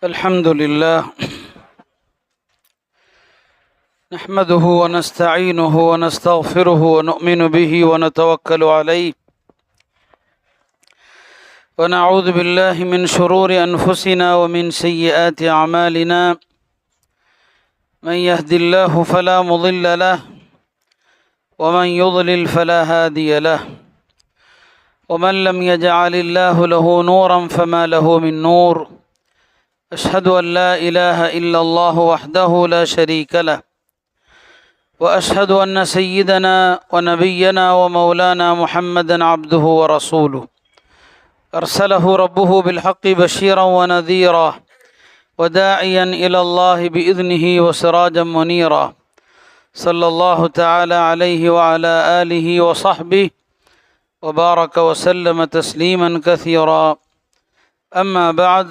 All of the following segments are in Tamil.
الحمد لله نحمده ونستعينه ونستغفره ونؤمن به ونتوكل عليه ونعوذ بالله من شرور أنفسنا ومن سيئات أعمالنا من يهد الله فلا مضل له ومن يضلل فلا هادي له ومن لم يجعل الله له نورا فما له من نور أشهد أن لا إله إلا الله وحده لا شريك له وأشهد أن سيدنا ونبينا ومولانا محمدا عبده ورسوله أرسله ربه بالحق بشيرا ونذيرا وداعيا إلى الله بإذنه وسراجا منيرا صلى الله تعالى عليه وعلى آله وصحبه وبارك وسلم تسليما كثيرا أما بعد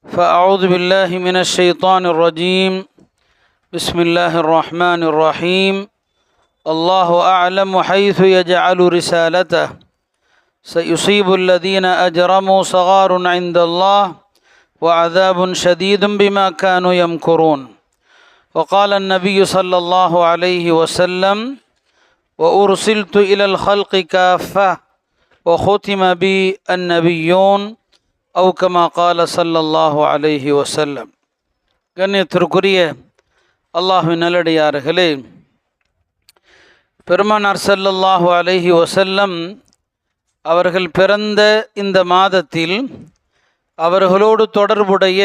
فأعوذ بالله من الشيطان الرجيم بسم الله الرحمن الرحيم الله أعلم حيث يجعل رسالته سيصيب الذين أجرموا صغار عند الله وعذاب شديد بما كانوا يمكرون وقال النبي صلى الله عليه وسلم وأرسلت إلى الخلق كافة وختم بي النبيون أو كما قال صلى الله عليه وسلم. கண்ணியத்திற்குரிய அல்லாஹ்வின் நல்லடியார்களே, பெருமானார் ஸல்லல்லாஹு அலைஹி வஸல்லம் அவர்கள் பிறந்த இந்த மாதத்தில் அவர்களோடு தொடர்புடைய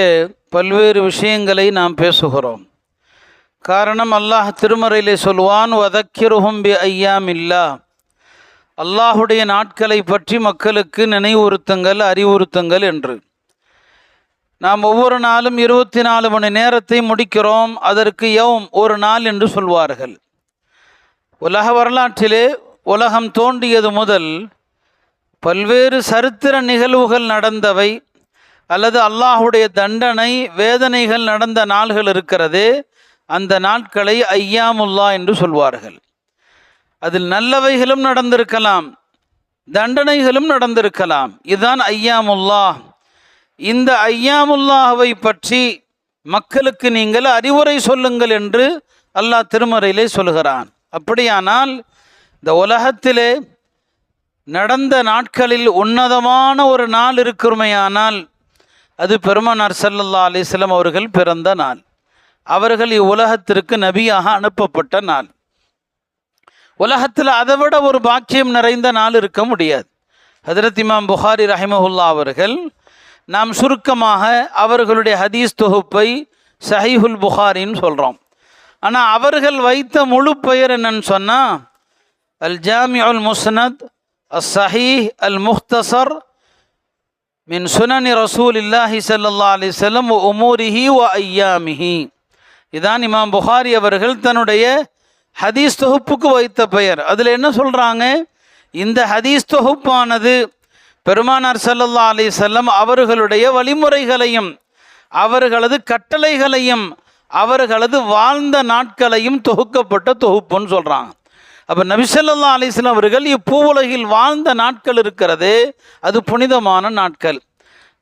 பல்வேறு விஷயங்களை நாம் பேசுகிறோம். காரணம், அல்லாஹ் திருமறையிலே சொல்வான், வதக்கிருஹும் பி ஐயாமில்லா, அல்லாஹுடைய நாட்களை பற்றி மக்களுக்கு நினைவுறுத்துங்கள், அறிவுறுத்துங்கள் என்று. நாம் ஒவ்வொரு நாளும் 24 மணி நேரத்தை முடிக்கிறோம். அதற்கு யௌம், ஒரு நாள் என்று சொல்வார்கள். உலக வரலாற்றிலே உலகம் தோன்றியது முதல் பல்வேறு சரித்திர நிகழ்வுகள் நடந்தவை அல்லது அல்லாஹுடைய தண்டனை வேதனைகள் நடந்த நாள்கள் இருக்கிறதே, அந்த நாட்களை ஐயாமுல்லா என்று சொல்வார்கள். அதில் நல்லவைகளும் நடந்திருக்கலாம், தண்டனைகளும் நடந்திருக்கலாம். இதுதான் ஐயாமுல்லா. இந்த ஐயாமுல்லாவை பற்றி மக்களுக்கு நீங்கள் அறிவுரை சொல்லுங்கள் என்று அல்லாஹ் திருமறையிலே சொல்கிறான். அப்படியானால் இந்த உலகத்திலே நடந்த நாட்களில் உன்னதமான ஒரு நாள் இருக்குமையானால் அது பெருமானார் ஸல்லல்லாஹு அலைஹி வஸல்லம் அவர்கள் பிறந்த நாள். அவர்கள் இவ்வுலகத்திற்கு நபியாக அனுப்பப்பட்ட நாள். உலகத்தில் அதைவிட ஒரு பாக்கியம் நிறைந்த நாள் இருக்க முடியாது. ஹஜ்ரத் இமாம் புகாரி ரஹிமஹுல்லா அவர்கள், நாம் சுருக்கமாக அவர்களுடைய ஹதீஸ் தொகுப்பை சஹீஹுல் புகாரின்னு சொல்கிறோம். ஆனால் அவர்கள் வைத்த முழு பெயர் என்னன்னு சொன்னால், அல் ஜாமிஉல் முஸ்னத் அஸ் சஹீஹ் அல் முஹ்தஸர் மின் சுனனி ரசூலில்லாஹி ஸல்லல்லாஹு அலைஹி வஸல்லம் வ உமூரிஹி வ ஐயாமிஹி. இதான் இமாம் புகாரி அவர்கள் தன்னுடைய ஹதீஸ் தொகுப்புக்கு வைத்த பெயர். அதில் என்ன சொல்கிறாங்க, இந்த ஹதீஸ் தொகுப்பானது பெருமானார் ஸல்லல்லாஹு அலைஹி வஸல்லம் அவர்களுடைய வழிமுறைகளையும் அவர்களது கட்டளைகளையும் அவர்களது வாழ்ந்த நாட்களையும் தொகுக்கப்பட்ட தொகுப்புன்னு சொல்கிறாங்க. அப்போ நபி ஸல்லல்லாஹு அலைஹி வஸல்லம் அவர்கள் இப்பூவுலகில் வாழ்ந்த நாட்கள் இருக்கிறது, அது புனிதமான நாட்கள்.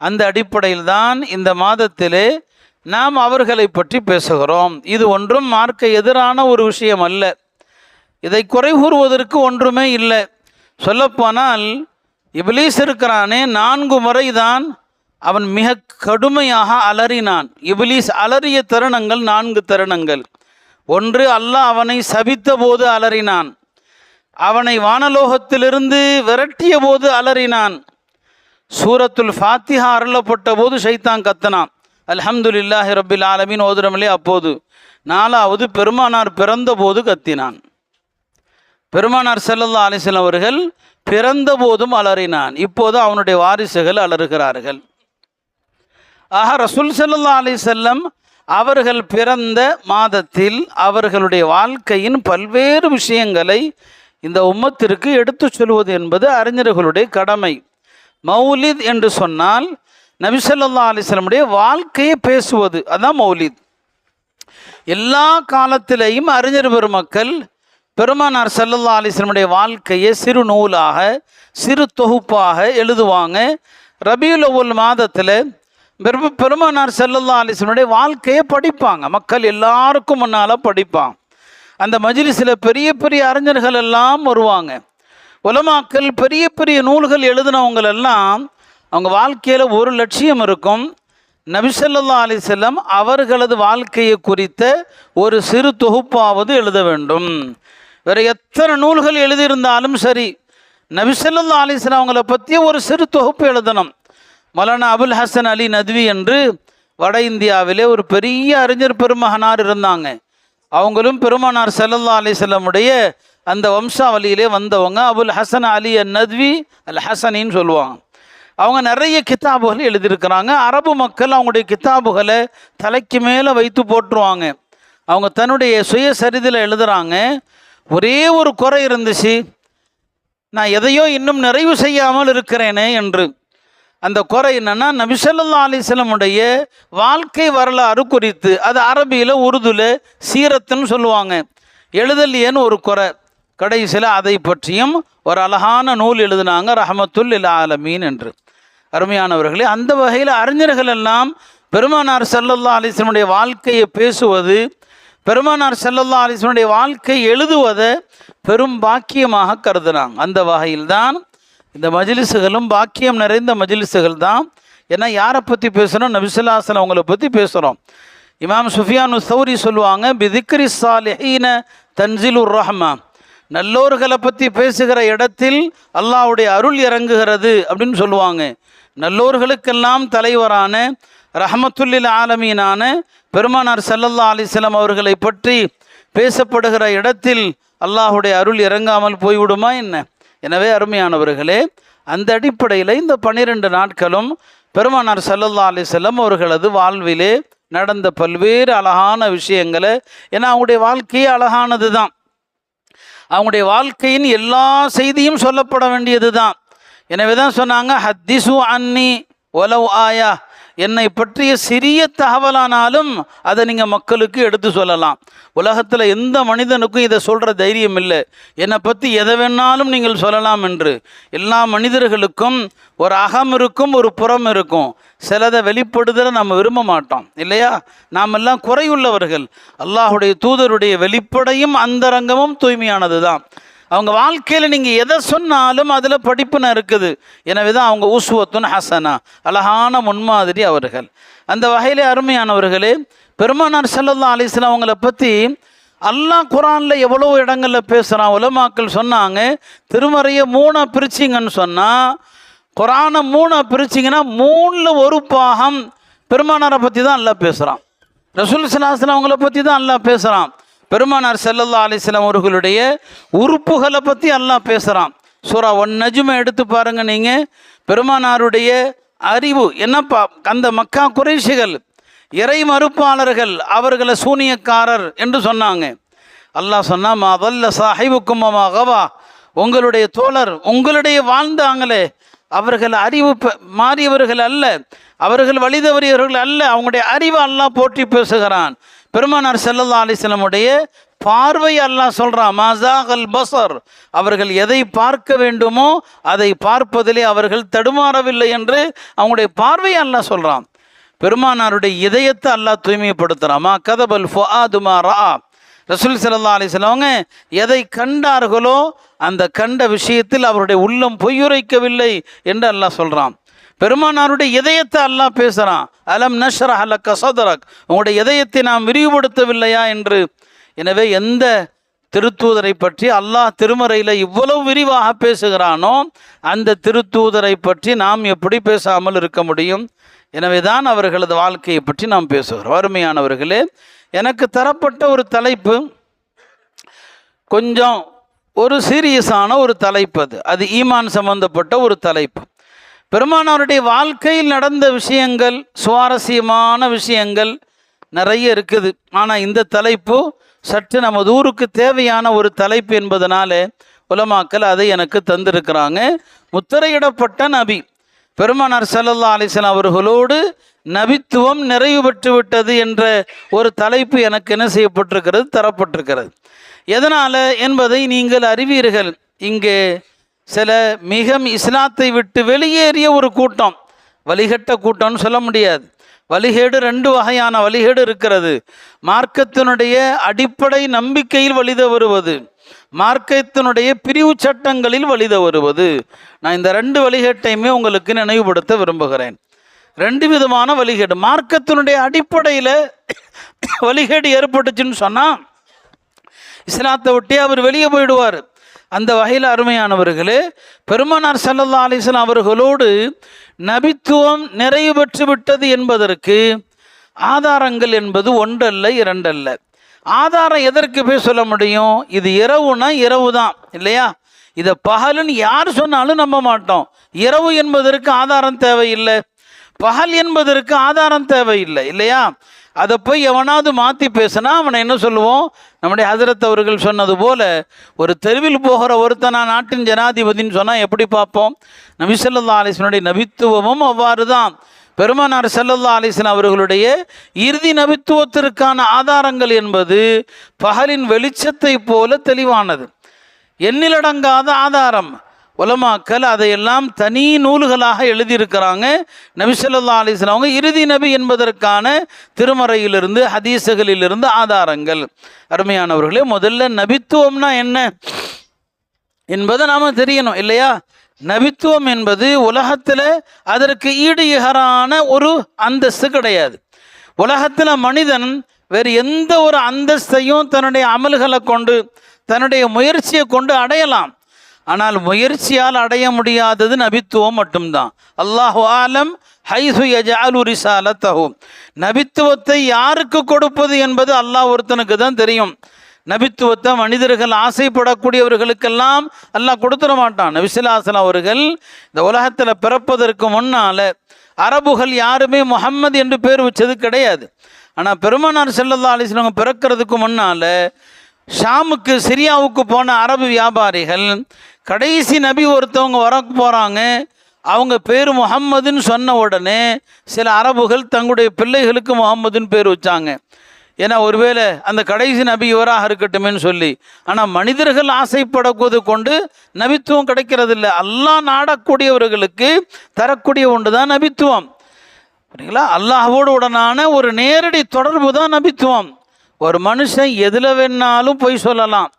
அந்த அடிப்படையில் தான் இந்த மாதத்திலே நாம் அவர்களை பற்றி பேசுகிறோம். இது ஒன்றும் மார்க்க எதிரான ஒரு விஷயம் அல்ல, இதை குறை கூறுவதற்கு ஒன்றுமே இல்லை. சொல்லப்போனால் இப்லீஸ் இருக்கிறானே, 4 முறை தான் அவன் மிக கடுமையாக அலறினான். இப்லீஸ் அலறிய தருணங்கள் 4 தருணங்கள். ஒன்று, அல்லாஹ் அவனை சபித்த போது அலறினான். அவனை வானலோகத்திலிருந்து விரட்டிய போது அலறினான். சூரத்துல் ஃபாத்திஹா அருளப்பட்ட போது ஷைத்தான் கத்தனான். அல்ஹம்துலில்லாஹி ரப்பில் ஆலமீன் ஓதுறமில்லே அப்போது. 4வது, பெருமானார் பிறந்த போது கத்தினான். பெருமானார் ஸல்லல்லாஹு அலைஹி வஸல்லம் அவர்கள் பிறந்த போதும் அலறினான். இப்போது அவனுடைய வாரிசுகள் அலறுகிறார்கள். ஆக ரசூல் ஸல்லல்லாஹு அலைஹி வஸல்லம் அவர்கள் பிறந்த மாதத்தில் அவர்களுடைய வாழ்க்கையின் பல்வேறு விஷயங்களை இந்த உம்மத்திற்கு எடுத்து சொல்வது என்பது அறிஞர்களுடைய கடமை. மௌலித் என்று சொன்னால் நபி ஸல்லல்லாஹு அலைஹி வஸல்லமுடைய வாழ்க்கையை பேசுவது, அதான் மௌலித். எல்லா காலத்திலேயும் அறிஞர் பெருமக்கள் பெருமானார் ஸல்லல்லாஹு அலைஹி வஸல்லமுடைய வாழ்க்கையை சிறு நூலாக சிறு தொகுப்பாக எழுதுவாங்க. ரபியுல் அவ்வல் மாதத்தில் பெருமானார் ஸல்லல்லாஹு அலைஹி வஸல்லம் வாழ்க்கையை படிப்பாங்க, மக்கள் எல்லாருக்கும் முன்னால் படிப்பாங்க. அந்த மஜ்லிஸில் பெரிய பெரிய அறிஞர்கள் எல்லாம் வருவாங்க. உலமாக்கள் பெரிய பெரிய நூல்கள் எழுதினவங்களெல்லாம் அவங்க வாழ்க்கையில் ஒரு லட்சியம் இருக்கும், நபி ஸல்லல்லாஹு அலைஹி வஸல்லம் அவர்களது வாழ்க்கையை குறித்த ஒரு சிறு தொகுப்பாவது எழுத வேண்டும். வேறு எத்தனை நூல்கள் எழுதியிருந்தாலும் சரி, நபி ஸல்லல்லாஹு அலைஹி வஸல்லம் அவங்கள பற்றி ஒரு சிறு தொகுப்பு எழுதணும். மௌலானா அபுல் ஹசன் அலி நத்வி என்று வட இந்தியாவிலே ஒரு பெரிய அறிஞர் பெருமகனார் இருந்தாங்க. அவங்களும் பெருமானார் ஸல்லல்லாஹு அலைஹி வஸல்லமுடைய அந்த வம்சாவளியிலே வந்தவங்க. அபுல் ஹசன் அலி நத்வி அல் ஹசனின்னு சொல்லுவாங்க. அவங்க நிறைய கித்தாபுகள் எழுதியிருக்கிறாங்க. அரபு மக்கள் அவங்களுடைய கித்தாபுகளை தலைக்கு மேலே வைத்து போட்டுருவாங்க. அவங்க தன்னுடைய சுயசரிதில் எழுதுகிறாங்க, ஒரே ஒரு குறை இருந்துச்சு, நான் எதையோ இன்னும் நிறைவு செய்யாமல் இருக்கிறேனே என்று. அந்த குறை என்னன்னா, நபி ஸல்லல்லாஹு அலைஹி வஸல்லமுடைய வாழ்க்கை வரலாறு குறித்து, அது அரபியில் உருதுல சீரத்துன்னு சொல்லுவாங்க, எழுதலையேன்னு ஒரு குறை. கடைசியில் அதை பற்றியும் ஒரு அழகான நூல் எழுதினாங்க, ரஹமத்துல் லில் ஆலமீன் என்று. அருமையானவர்களே, அந்த வகையில் அறிஞர்கள் எல்லாம் பெருமானார் ஸல்லல்லாஹு அலைஹி வஸல்லமுடைய வாழ்க்கையை பேசுவது, பெருமானார் ஸல்லல்லாஹு அலைஹி வஸல்லமுடைய வாழ்க்கை எழுதுவதை பெரும் பாக்கியமாக கருதுனாங்க. அந்த வகையில்தான் இந்த மஜ்லிஸுகளும் பாக்கியம் நிறைந்த மஜ்லிஸுகள் தான். ஏன்னா யாரை பற்றி பேசுகிறோம்? நபி ஸல்லல்லாஹு அலைஹி வஸல்லம் அவங்கள பற்றி பேசுகிறோம். இமாம் சுஃபியானு சௌரி சொல்லுவாங்க, பிதிக்ரி ஸாலிஹீன தன்சிலுர் ரஹ்மா, நல்லோர்களை பற்றி பேசுகிற இடத்தில் அல்லாஹ்வுடைய அருள் இறங்குகிறது அப்படின்னு சொல்லுவாங்க. நல்லோர்களுக்கெல்லாம் தலைவரான ரஹமத்துல் லில் ஆலமீனான பெருமானார் ஸல்லல்லாஹு அலைஹி வஸல்லம் அவர்களை பற்றி பேசப்படுகிற இடத்தில் அல்லாஹ்வுடைய அருள் இறங்காமல் போய்விடுமா என்ன? எனவே அருமையானவர்களே, அந்த அடிப்படையில் இந்த 12 நாட்களும் பெருமானார் ஸல்லல்லாஹு அலைஹி வஸல்லம் அவர்களது வாழ்விலே நடந்த பல்வேறு அழகான விஷயங்களை, ஏன்னா அவங்களுடைய வாழ்க்கையே அழகானது தான், அவங்களுடைய வாழ்க்கையின் எல்லா செய்தியும் சொல்லப்பட வேண்டியது தான். எனவே தான் சொன்னாங்க, ஹத்திசு அன்னி ஒலவ் ஆயா, என்னை பற்றிய சிறிய தகவலானாலும் அதை நீங்கள் மக்களுக்கு எடுத்து சொல்லலாம். உலகத்தில் எந்த மனிதனுக்கும் இதை சொல்கிற தைரியம் இல்லை, என்னை பற்றி எதை வேணாலும் நீங்கள் சொல்லலாம் என்று. எல்லா மனிதர்களுக்கும் ஒரு அகம் இருக்கும், ஒரு புறம் இருக்கும். சிலதை வெளிப்படுதலை நம்ம விரும்ப மாட்டோம் இல்லையா? நாம் எல்லாம் குறையுள்ளவர்கள். அல்லாஹுடைய தூதருடைய வெளிப்படையும் அந்தரங்கமும் தூய்மையானது தான். அவங்க வாழ்க்கையில் நீங்கள் எதை சொன்னாலும் அதில் படிப்புன இருக்குது. எனவே தான் அவங்க உஸ்வத்துன் ஹசனா, அழகான முன்மாதிரி அவர்கள். அந்த வகையில் அருமையானவர்களே, பெருமானார் ஸல்லல்லாஹு அலைஹி வஸல்லம் அவங்கள பற்றி அல்லாஹ் குர்ஆனில் எவ்வளோ இடங்களில் பேசுகிறான். உலமாக்கள் சொன்னாங்க, திருமறையை 3 பிரிச்சிங்கன்னு சொன்னால், குர்ஆனை 3 பிரிச்சிங்கன்னா 3ல் ஒரு பாகம் பெருமானாரை பற்றி தான் அல்லாஹ் பேசுகிறான். ரசூல் ஸல்லல்லாஹு அலைஹி வஸல்லம் அவங்கள பற்றி தான் அல்லாஹ் பேசுகிறான். பெருமானார் ஸல்லல்லாஹு அலைஹி வஸல்லம் அவர்களுடைய உறுப்புகளை பற்றி அல்லாஹ் பேசுகிறான். சூரா நஜ்மை எடுத்து பாருங்கள் நீங்கள். பெருமானாருடைய அறிவு என்னப்பா, அந்த மக்கா குறைஷிகள் இறை மறுப்பாளர்கள் அவர்களை சூனியக்காரர் என்று சொன்னாங்க. அல்லாஹ் சொன்னா, மா வல்ல சாஹிபுக்கும் மா கவா, உங்களுடைய தோழர் உங்களுடைய வாழ்ந்தாங்களே அவர்கள் அறிவு மாறியவர்கள் அல்ல, அவர்கள் வழி தவறியவர்கள் அல்ல, அவங்களுடைய அறிவை அல்லாஹ் போற்றி பேசுகிறான். பெருமானார் ஸல்லல்லாஹு அலைஹி வஸல்லமுடைய பார்வை அல்லாஹ் சொல்கிறான், மாஸாகல் பஸர், அவர்கள் எதை பார்க்க வேண்டுமோ அதை பார்ப்பதிலே அவர்கள் தடுமாறவில்லை என்று அவங்களுடைய பார்வையை அல்லாஹ் சொல்கிறான். பெருமானாருடைய இதயத்தை அல்லாஹ் தூய்மைப்படுத்துகிறான். மா கதபல் ஃபுஆது மா ரஆ, ரசூல் ஸல்லல்லாஹு அலைஹி வஸல்லம் எதை கண்டார்களோ அந்த கண்ட விஷயத்தில் அவருடைய உள்ளம் பொய்யுரைக்கவில்லை என்று அல்லாஹ் சொல்கிறான். பெருமானாருடைய இதயத்தை அல்லாஹ் பேசுகிறான், அலம் நஷ்ரஹ் லக ஸத்ரக், உங்களுடைய இதயத்தை நாம் விரிவுபடுத்தவில்லையா என்று. எனவே எந்த திருத்தூதரை பற்றி அல்லாஹ் திருமறையில் இவ்வளவு விரிவாக பேசுகிறானோ அந்த திருத்தூதரை பற்றி நாம் எப்படி பேசாமல் இருக்க முடியும்? எனவே தான் அவர்களது வாழ்க்கையை பற்றி நாம் பேசுகிறோம். அருமையானவர்களே, எனக்கு தரப்பட்ட ஒரு தலைப்பு கொஞ்சம் ஒரு சீரியஸான ஒரு தலைப்பு. அது ஈமான் சம்பந்தப்பட்ட ஒரு தலைப்பு. பெருமானாருடைய வாழ்க்கையில் நடந்த விஷயங்கள், சுவாரஸ்யமான விஷயங்கள் நிறைய இருக்குது. ஆனால் இந்த தலைப்பு சற்று நமது ஊருக்கு தேவையான ஒரு தலைப்பு என்பதனால உலமாக்கள் அதை எனக்கு தந்திருக்கிறாங்க. முத்திரையிடப்பட்ட நபி பெருமானார் ஸல்லல்லாஹு அலைஹி வஸல்லம் அவர்களோடு நபித்துவம் நிறைவு பெற்று விட்டது என்ற ஒரு தலைப்பு எனக்கு என்ன செய்யப்பட்டிருக்கிறது, தரப்பட்டிருக்கிறது. எதனால் என்பதை நீங்கள் அறிவீர்கள். இங்கே சில மிக இஸ்லாத்தை விட்டு வெளியேறிய ஒரு கூட்டம், வழிகட்ட கூட்டம்னு சொல்ல முடியாது. வழிகேடு 2 வகையான வழிகேடு இருக்கிறது. மார்க்கத்தினுடைய அடிப்படை நம்பிக்கையில் வழி தவறுவது, மார்க்கத்தினுடைய பிரிவு சட்டங்களில் வழி தவறுவது. நான் இந்த 2 வழிகேட்டையுமே உங்களுக்கு நினைவுபடுத்த விரும்புகிறேன். 2 விதமான வழிகேடு. மார்க்கத்தினுடைய அடிப்படையில் வழிகேடு ஏற்பட்டுச்சுன்னு சொன்னால் இஸ்லாத்தை விட்டே அவர் வெளியே போயிடுவார். அந்த வகையில் அருமையானவர்களே, பெருமானார் ஸல்லல்லாஹு அலைஹி வஸல்லம் அவர்களோடு நபித்துவம் நிறைவு பெற்று விட்டது என்பதற்கு ஆதாரங்கள் என்பது 1 அல்ல 2 அல்ல. ஆதாரம் எதற்கு போய் சொல்ல முடியும்? இது இரவுனா இரவு தான் இல்லையா? இதை பகலுன்னு யார் சொன்னாலும் நம்ப மாட்டோம். இரவு என்பதற்கு ஆதாரம் தேவையில்லை, பகல் என்பதற்கு ஆதாரம் தேவையில்லை இல்லையா? அதை போய் எவனாவது மாற்றி பேசினா அவனை என்ன சொல்லுவோம்? நம்முடைய ஹஜரத் அவர்கள் சொன்னது போல, ஒரு தெருவில் போகிற ஒருத்தனா நாட்டின் ஜனாதிபதின்னு சொன்னால் எப்படி பார்ப்போம்? நபி ஸல்லல்லாஹு அலைஹி வஸல்லம் நபித்துவமும் அவ்வாறு தான். பெருமானார் ஸல்லல்லாஹு அலைஹி வஸல்லம் அவர்களுடைய இறுதி நபித்துவத்திற்கான ஆதாரங்கள் என்பது பகலின் வெளிச்சத்தை போல தெளிவானது, எண்ணிலடங்காத ஆதாரம். உலமாக்கள் அதையெல்லாம் தனி நூல்களாக எழுதியிருக்கிறாங்க. நபி ஸல்லல்லாஹு அலைஹி வஸல்லம் அவங்க இறுதி நபி என்பதற்கான திருமறையிலிருந்து ஹதீஸுகளிலிருந்து ஆதாரங்கள். அருமையானவர்களே, முதல்ல நபித்துவம்னா என்ன என்பதை நாம் தெரியணும் இல்லையா? நபித்துவம் என்பது உலகத்தில் அதற்கு ஈடு இகரான ஒரு அந்தஸ்து கிடையாது. உலகத்தில் மனிதன் வேறு எந்த ஒரு அந்தஸ்தையும் தன்னுடைய அமல்களை கொண்டு தன்னுடைய முயற்சியை கொண்டு அடையலாம். ஆனால் முயற்சியால் அடைய முடியாதது நபித்துவம் மட்டும்தான். அல்லாஹு ஆலம் ஹைசு யஜஅலு ரிசாலத்தஹு. நபித்துவத்தை யாருக்கு கொடுப்பது என்பது அல்லாஹ் ஒருத்தனுக்கு தான் தெரியும். நபித்துவத்தை மனிதர்கள் ஆசைப்படக்கூடியவர்களுக்கெல்லாம் அல்லாஹ் கொடுத்துட மாட்டான். நபி ஸல்லல்லாஹு அலைஹி வஸல்லம் அவர்கள் இந்த உலகத்தில் பிறப்பதற்கு முன்னால் அரபுகள் யாருமே முஹம்மது என்று பேர் வச்சது கிடையாது. ஆனால் பெருமானார் ஸல்லல்லாஹு அலைஹி வஸல்லம் பிறக்கிறதுக்கு முன்னால் ஷாமுக்கு சிரியாவுக்கு போன அரபு வியாபாரிகள் கடைசி நபி ஒருத்தவங்க வர போகிறாங்க, அவங்க பேர் முஹம்மதுன்னு சொன்ன உடனே சில அரபுகள் தங்களுடைய பிள்ளைகளுக்கு முஹம்மதுன்னு பேர் வச்சாங்க. ஏன்னா ஒருவேளை அந்த கடைசி நபி இவராக இருக்கட்டுமேன்னு சொல்லி. ஆனால் மனிதர்கள் ஆசைப்படக்கூது கொண்டு நபித்துவம் கிடைக்கிறதில்லை. அல்லாஹ் நாடக்கூடியவர்களுக்கு தரக்கூடிய ஒன்று தான் நபித்துவம். சரிங்களா? அல்லாஹ்வோடு உடனான ஒரு நேரடி தொடர்பு தான் நபித்துவம். ஒரு மனுஷன் எதில் வேணாலும் பொய் சொல்லலாம்,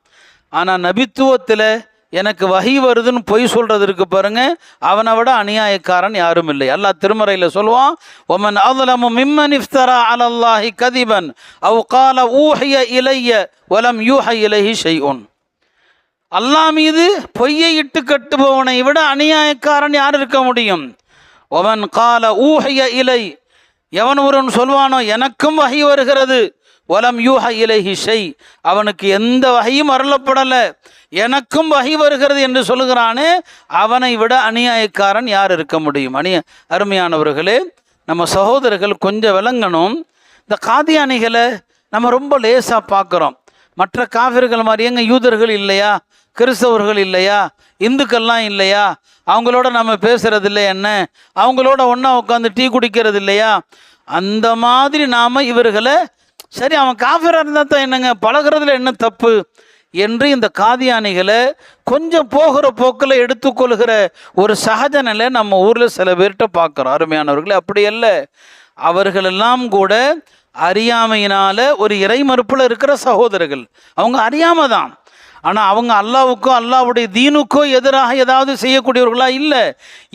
ஆனால் நபித்துவத்தில் எனக்கு வஹி வருதுன்னு பொய் சொல்கிறதுக்கு பாருங்க, அவனை விட அநியாயக்காரன் யாரும் இல்லை. அல்லாஹ் திருமறையில் சொல்லுவான், ஒமன் அظلم ممن افترى على الله كذبا او قال اوحي الي ولم يوحى اليه شيء. அல்லாஹ் மீது பொய்யை இட்டு கட்டுபவனை விட அநியாயக்காரன் யார் இருக்க முடியும்? ஒமன் قال اوحي الي, எவன் ஒருவன் சொல்வானோ எனக்கும் வஹி வருகிறது, வலம் யூஹ இலைஹி ஷை, அவனுக்கு எந்த வகையும் அருளப்படலை, எனக்கும் வகை வருகிறது என்று சொல்லுகிறானே, அவனை விட அநியாயக்காரன் யார் இருக்க முடியும்? அருமையானவர்களே, நம்ம சகோதரர்கள் கொஞ்சம் விளங்கணும். இந்த காதியானிகளை நம்ம ரொம்ப லேசாக பார்க்குறோம். மற்ற காஃபிர்கள் மாதிரி எங்க யூதர்கள் இல்லையா, கிறிஸ்தவர்கள் இல்லையா, இந்துக்கள்லாம் இல்லையா, அவங்களோட நம்ம பேசுறது இல்லை என்ன, அவங்களோட ஒன்றா உட்காந்து டீ குடிக்கிறது இல்லையா, அந்த மாதிரி நாம் இவர்களை சரி அவன் காஃபிராக இருந்தால் தான் என்னங்க, பழகிறதுல என்ன தப்பு என்று இந்த காதியானிகளை கொஞ்சம் போகிற போக்கில் எடுத்துக்கொள்கிற ஒரு சகஜ நிலை நம்ம ஊரில் சில பேர்கிட்ட பார்க்குறோம். அருமையானவர்களே, அப்படி அல்ல. அவர்களெல்லாம் கூட அறியாமையினால் ஒரு இறை மறுப்பில் இருக்கிற சகோதரர்கள். அவங்க அறியாமை தான், ஆனால் அவங்க அல்லாவுக்கோ அல்லாவுடைய தீனுக்கோ எதிராக ஏதாவது செய்யக்கூடியவர்களா இல்லை.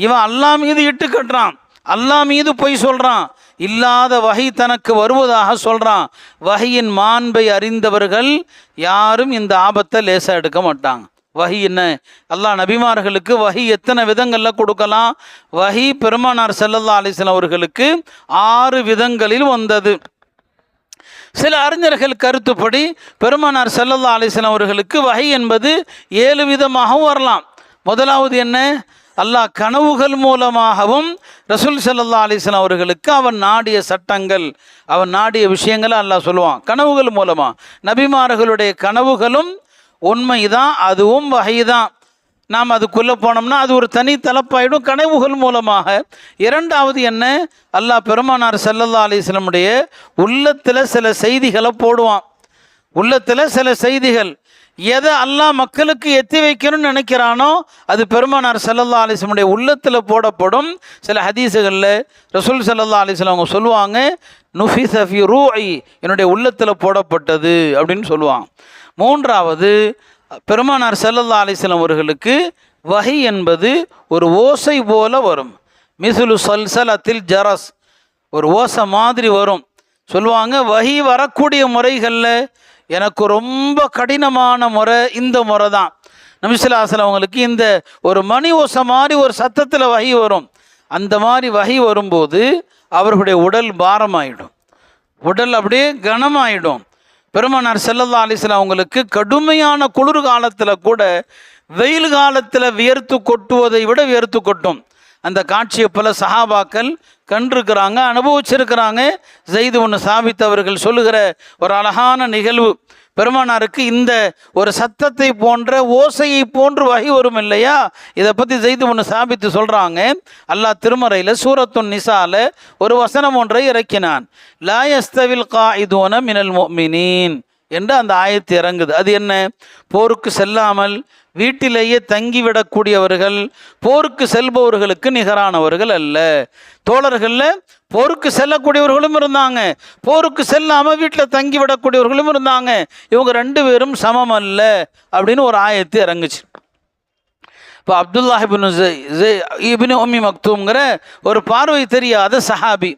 இவன் அல்லாஹ் மீது இட்டு கட்டுறான், அல்லாஹ் மீது பொய் சொல்கிறான், இல்லாத வகை தனக்கு வருவதாக சொல்கிறான். வகையின் மாண்பை அறிந்தவர்கள் யாரும் இந்த ஆபத்தை லேசாக எடுக்க மாட்டாங்க. வஹி என்ன? அல்லாஹ் நபிமார்களுக்கு வஹி எத்தனை விதங்களில் கொடுக்கலாம்? வஹி பெருமானார் ஸல்லல்லாஹு அலைஹி வஸல்லம் அவர்களுக்கு 6 விதங்களில் வந்தது. சில அறிஞர்கள் கருத்துப்படி பெருமானார் ஸல்லல்லாஹு அலைஹி வஸல்லம் அவர்களுக்கு வஹி என்பது 7 விதமாகவும் வரலாம். முதலாவது என்ன? அல்லாஹ் கனவுகள் மூலமாகவும் ரசூல் ஸல்லல்லாஹு அலைஹி வஸல்லம் அவர்களுக்கு அவன் நாடிய சட்டங்கள், அவன் நாடிய விஷயங்களை அல்லாஹ் சொல்லுவான் கனவுகள் மூலமாக. நபிமார்களுடைய கனவுகளும் உண்மைதான், அதுவும் வஹி தான். நாம் அதுக்குள்ளே போனோம்னா அது ஒரு தனி தலைப்பாயிடும் கனவுகள் மூலமாக. இரண்டாவது என்ன? அல்லாஹ் பெருமானார் ஸல்லல்லாஹு அலைஹி வஸல்லம் உள்ளத்தில் சில செய்திகளை போடுவான். உள்ளத்தில் சில செய்திகள் எதை அல்லாஹ் மக்களுக்கு எத்தி வைக்கணும்னு நினைக்கிறானோ அது பெருமானார் ஸல்லல்லாஹு அலைஹி வஸல்லம் உடைய உள்ளத்தில் போடப்படும். சில ஹதீஸுகளில் ரசூல் ஸல்லல்லாஹு அலைஹி வஸல்லம் அவங்க சொல்லுவாங்க, நுஃபிஸ ஃபீ ரூஇ, என்னுடைய உள்ளத்தில் போடப்பட்டது அப்படின்னு சொல்லுவாங்க. மூன்றாவது, பெருமானார் ஸல்லல்லாஹு அலைஹி வஸல்லம் அவர்களுக்கு வஹி என்பது ஒரு ஓசை போல வரும். மிஸ்லு சல்சலத்தில் ஜரஸ், ஒரு ஓசை மாதிரி வரும். சொல்லுவாங்க, வஹி வரக்கூடிய முறைகளில் எனக்கு ரொம்ப கடினமான முறை இந்த முறை தான். நபி ஸல்லல்லாஹு அலைஹி வஸல்லம் அவங்களுக்கு இந்த ஒரு மணி ஓசை மாதிரி ஒரு சத்தத்தில் வஹி வரும். அந்த மாதிரி வஹி வரும்போது அவர்களுடைய உடல் பாரமாயிடும், உடல் அப்படியே கனமாயிடும். பெருமானார் ஸல்லல்லாஹு அலைஹி வஸல்லம் அவங்களுக்கு கடுமையான குளிர் காலத்தில் கூட வெயில் காலத்தில் வியர்த்து கொட்டுவதை விட வியர்த்து கொட்டும். அந்த காட்சியை பல சஹாபாக்கள் கண்டிருக்கிறாங்க, அனுபவிச்சிருக்கிறாங்க. ஸைத் இப்னு சாபித் அவர்கள் சொல்லுகிற ஒரு அழகான நிகழ்வு, பெருமானாருக்கு இந்த ஒரு சத்தத்தை போன்ற ஓசையை போன்று வஹி வரும் இல்லையா, இதை பற்றி ஸைத் இப்னு சாபித் சொல்கிறாங்க. அல்லாஹ் திருமறையில் சூரத்துன் நிசால ஒரு வசனம் ஒன்றை இறக்கினான். லா யஸ்தவில் காயிதுன மினல் முஃமினீன் என்று அந்த ஆயத்து இறங்குது. அது என்ன? போருக்கு செல்லாமல் வீட்டிலேயே தங்கிவிடக்கூடியவர்கள் போருக்கு செல்பவர்களுக்கு நிகரானவர்கள் அல்ல. தோழர்களில் போருக்கு செல்லக்கூடியவர்களும் இருந்தாங்க, போருக்கு செல்லாமல் வீட்டில் தங்கிவிடக்கூடியவர்களும் இருந்தாங்க. இவங்க ரெண்டு பேரும் சமம் அல்ல அப்படின்னு ஒரு ஆயத்து இறங்குச்சு. இப்போ அப்துல்லாஹ் இப்னு உம்மி மக்தூம்ங்கிற ஒரு பார்வை தெரியாத சஹாபி,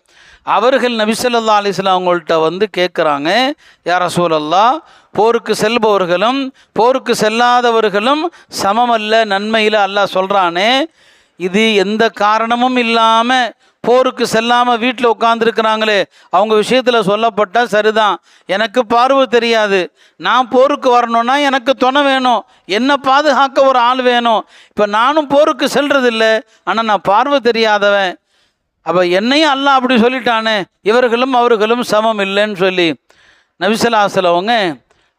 அவர்கள் நபி ஸல்லல்லாஹு அலைஹி வஸல்லம் அவங்கள்ட்ட வந்து கேட்குறாங்க, யா ரசூலல்லாஹ், போருக்கு செல்பவர்களும் போருக்கு செல்லாதவர்களும் சமமல்ல நன்மையில் அல்லாஹ் சொல்கிறானே, இது எந்த காரணமும் இல்லாமல் போருக்கு செல்லாமல் வீட்டில் உட்காந்துருக்கிறாங்களே, அவங்க விஷயத்தில் சொல்லப்பட்டால் சரிதான். எனக்கு பார்வை தெரியாது, நான் போருக்கு வரணும்னா எனக்கு துணை வேணும், என்னை பாதுகாக்க ஒரு ஆள் வேணும். இப்போ நானும் போருக்கு செல்றதில்ல, ஆனால் நான் பார்வை தெரியாதவன். அப்போ என்னையும் அல்லாஹ் அப்படி சொல்லிட்டானே, இவர்களும் அவர்களும் சமம் இல்லைன்னு சொல்லி நபி ஸல்லல்லாஹு அலைஹி வஸல்லம் அவங்க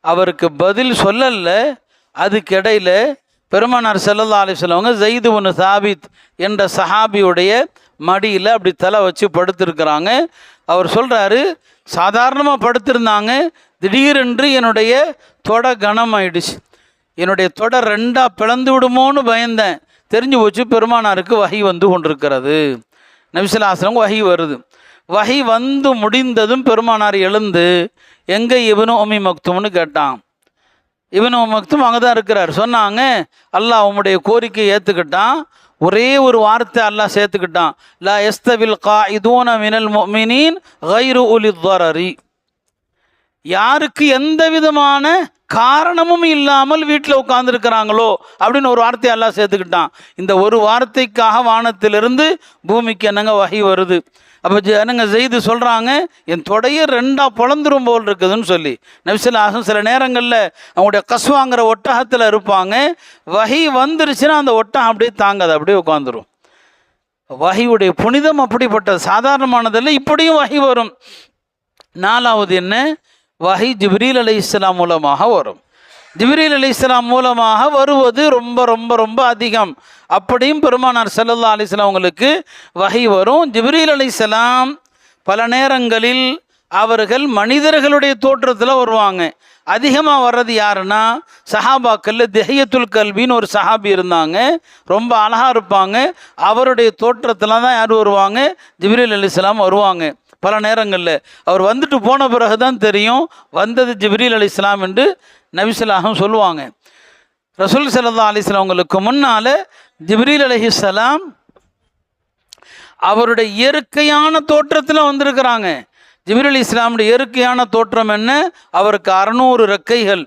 அவருக்கு பதில் சொல்லல. அதுக்கிடையில் பெருமானார் ஸல்லல்லாஹு அலைஹி வஸல்லம் அவங்க ஸைத் இப்னு சாபித் என்ற சஹாபியுடைய மடியில் அப்படி தலை வச்சு படுத்திருக்கிறாங்க. அவர் சொல்கிறாரு, சாதாரணமாக படுத்திருந்தாங்க, திடீரென்று என்னுடைய தொடை கனமாயிடுச்சு, என்னுடைய தொடை ரெண்டாக பிளந்து விடுமோன்னு பயந்தேன். தெரிஞ்சு போச்சு பெருமானாருக்கு வஹி வந்து கொண்டிருக்கிறது. நபி ஸல்லல்லாஹு அலைஹி வஸல்லம் வஹி வருது. வஹி வந்து முடிந்ததும் பெருமானார் எழுந்து எங்கே இப்னு உம்மி மக்தூம்னு கேட்டான். இப்னு உம்மி மக்தூம் அங்கே தான் இருக்கிறார். சொன்னாங்க, அல்லாஹ் உம்முடைய கோரிக்கையை ஏற்றுக்கிட்டான். ஒரே ஒரு வார்த்தை அல்லாஹ் சேர்த்துக்கிட்டான், லா யஸ்தவில் காயிதூன மினல் முஃமினீன் கைரு உலித் தரரி. யாருக்கு எந்த விதமான காரணமும் இல்லாமல் வீட்டில் உட்காந்துருக்கிறாங்களோ அப்படின்னு ஒரு வார்த்தையை எல்லாம் சேர்த்துக்கிட்டான். இந்த ஒரு வார்த்தைக்காக வானத்திலிருந்து பூமிக்கு என்னங்க வஹி வருது. அப்போ என்னங்க ஸைது சொல்கிறாங்க, என் தொடையை ரெண்டாக பொழந்துரும் போல் இருக்குதுன்னு சொல்லி. நபி ஸல்லல்லாஹு அலைஹி வஸல்லம் சில நேரங்களில் அவங்களுடைய கஸ்வாங்கிற ஒட்டகத்தில் இருப்பாங்க, வஹி வந்துருச்சுன்னா அந்த ஒட்டகம் அப்படியே தாங்காது, அப்படியே உட்காந்துரும். வஹியுடைய புனிதம் அப்படிப்பட்டது, சாதாரணமானதில்லை. இப்படியும் வஹி வரும். நாலாவது என்ன? வஹி ஜிப்ரீல் அலைஹிஸ்ஸலாம் மூலமாக வரும். ஜிப்ரீல் அலைஹிஸ்ஸலாம் மூலமாக வருவது ரொம்ப ரொம்ப ரொம்ப அதிகம். அப்படியும் பெருமானார் ஸல்லல்லாஹு அலைஹி வஸல்லம் அவங்களுக்கு வஹி வரும். ஜிப்ரீல் அலைஹிஸ்ஸலாம் பல நேரங்களில் அவர்கள் மனிதர்களுடைய தோற்றத்தில் வருவாங்க. அதிகமாக வர்றது யாருன்னா சஹாபாக்களில் திஹ்யத்துல் கல்பின்னு ஒரு சஹாபி இருந்தாங்க, ரொம்ப அழகாக இருப்பாங்க. அவருடைய தோற்றத்தில் தான் யார் வருவாங்க? ஜிப்ரீல் அலைஹிஸ்ஸலாம் வருவாங்க. பல நேரங்களில் அவர் வந்துட்டு போன பிறகு தான் தெரியும் வந்தது ஜிப்ரீல் அலைஹிஸ்ஸலாம் என்று நபி ஸல்லல்லாஹு அலைஹி வஸல்லம் சொல்லுவாங்க. ரசூல் ஸல்லல்லாஹு அலைஹி வஸல்லம் அவங்களுக்கு முன்னால் ஜிப்ரீல் அலைஹிஸ்ஸலாம் அவருடைய இயற்கையான தோற்றத்தில் வந்திருக்கிறாங்க. ஜிப்ரீல் அலைஹிஸ்ஸலாமுடைய இயற்கையான தோற்றம் என்ன? அவருக்கு 600 ரெக்கைகள்.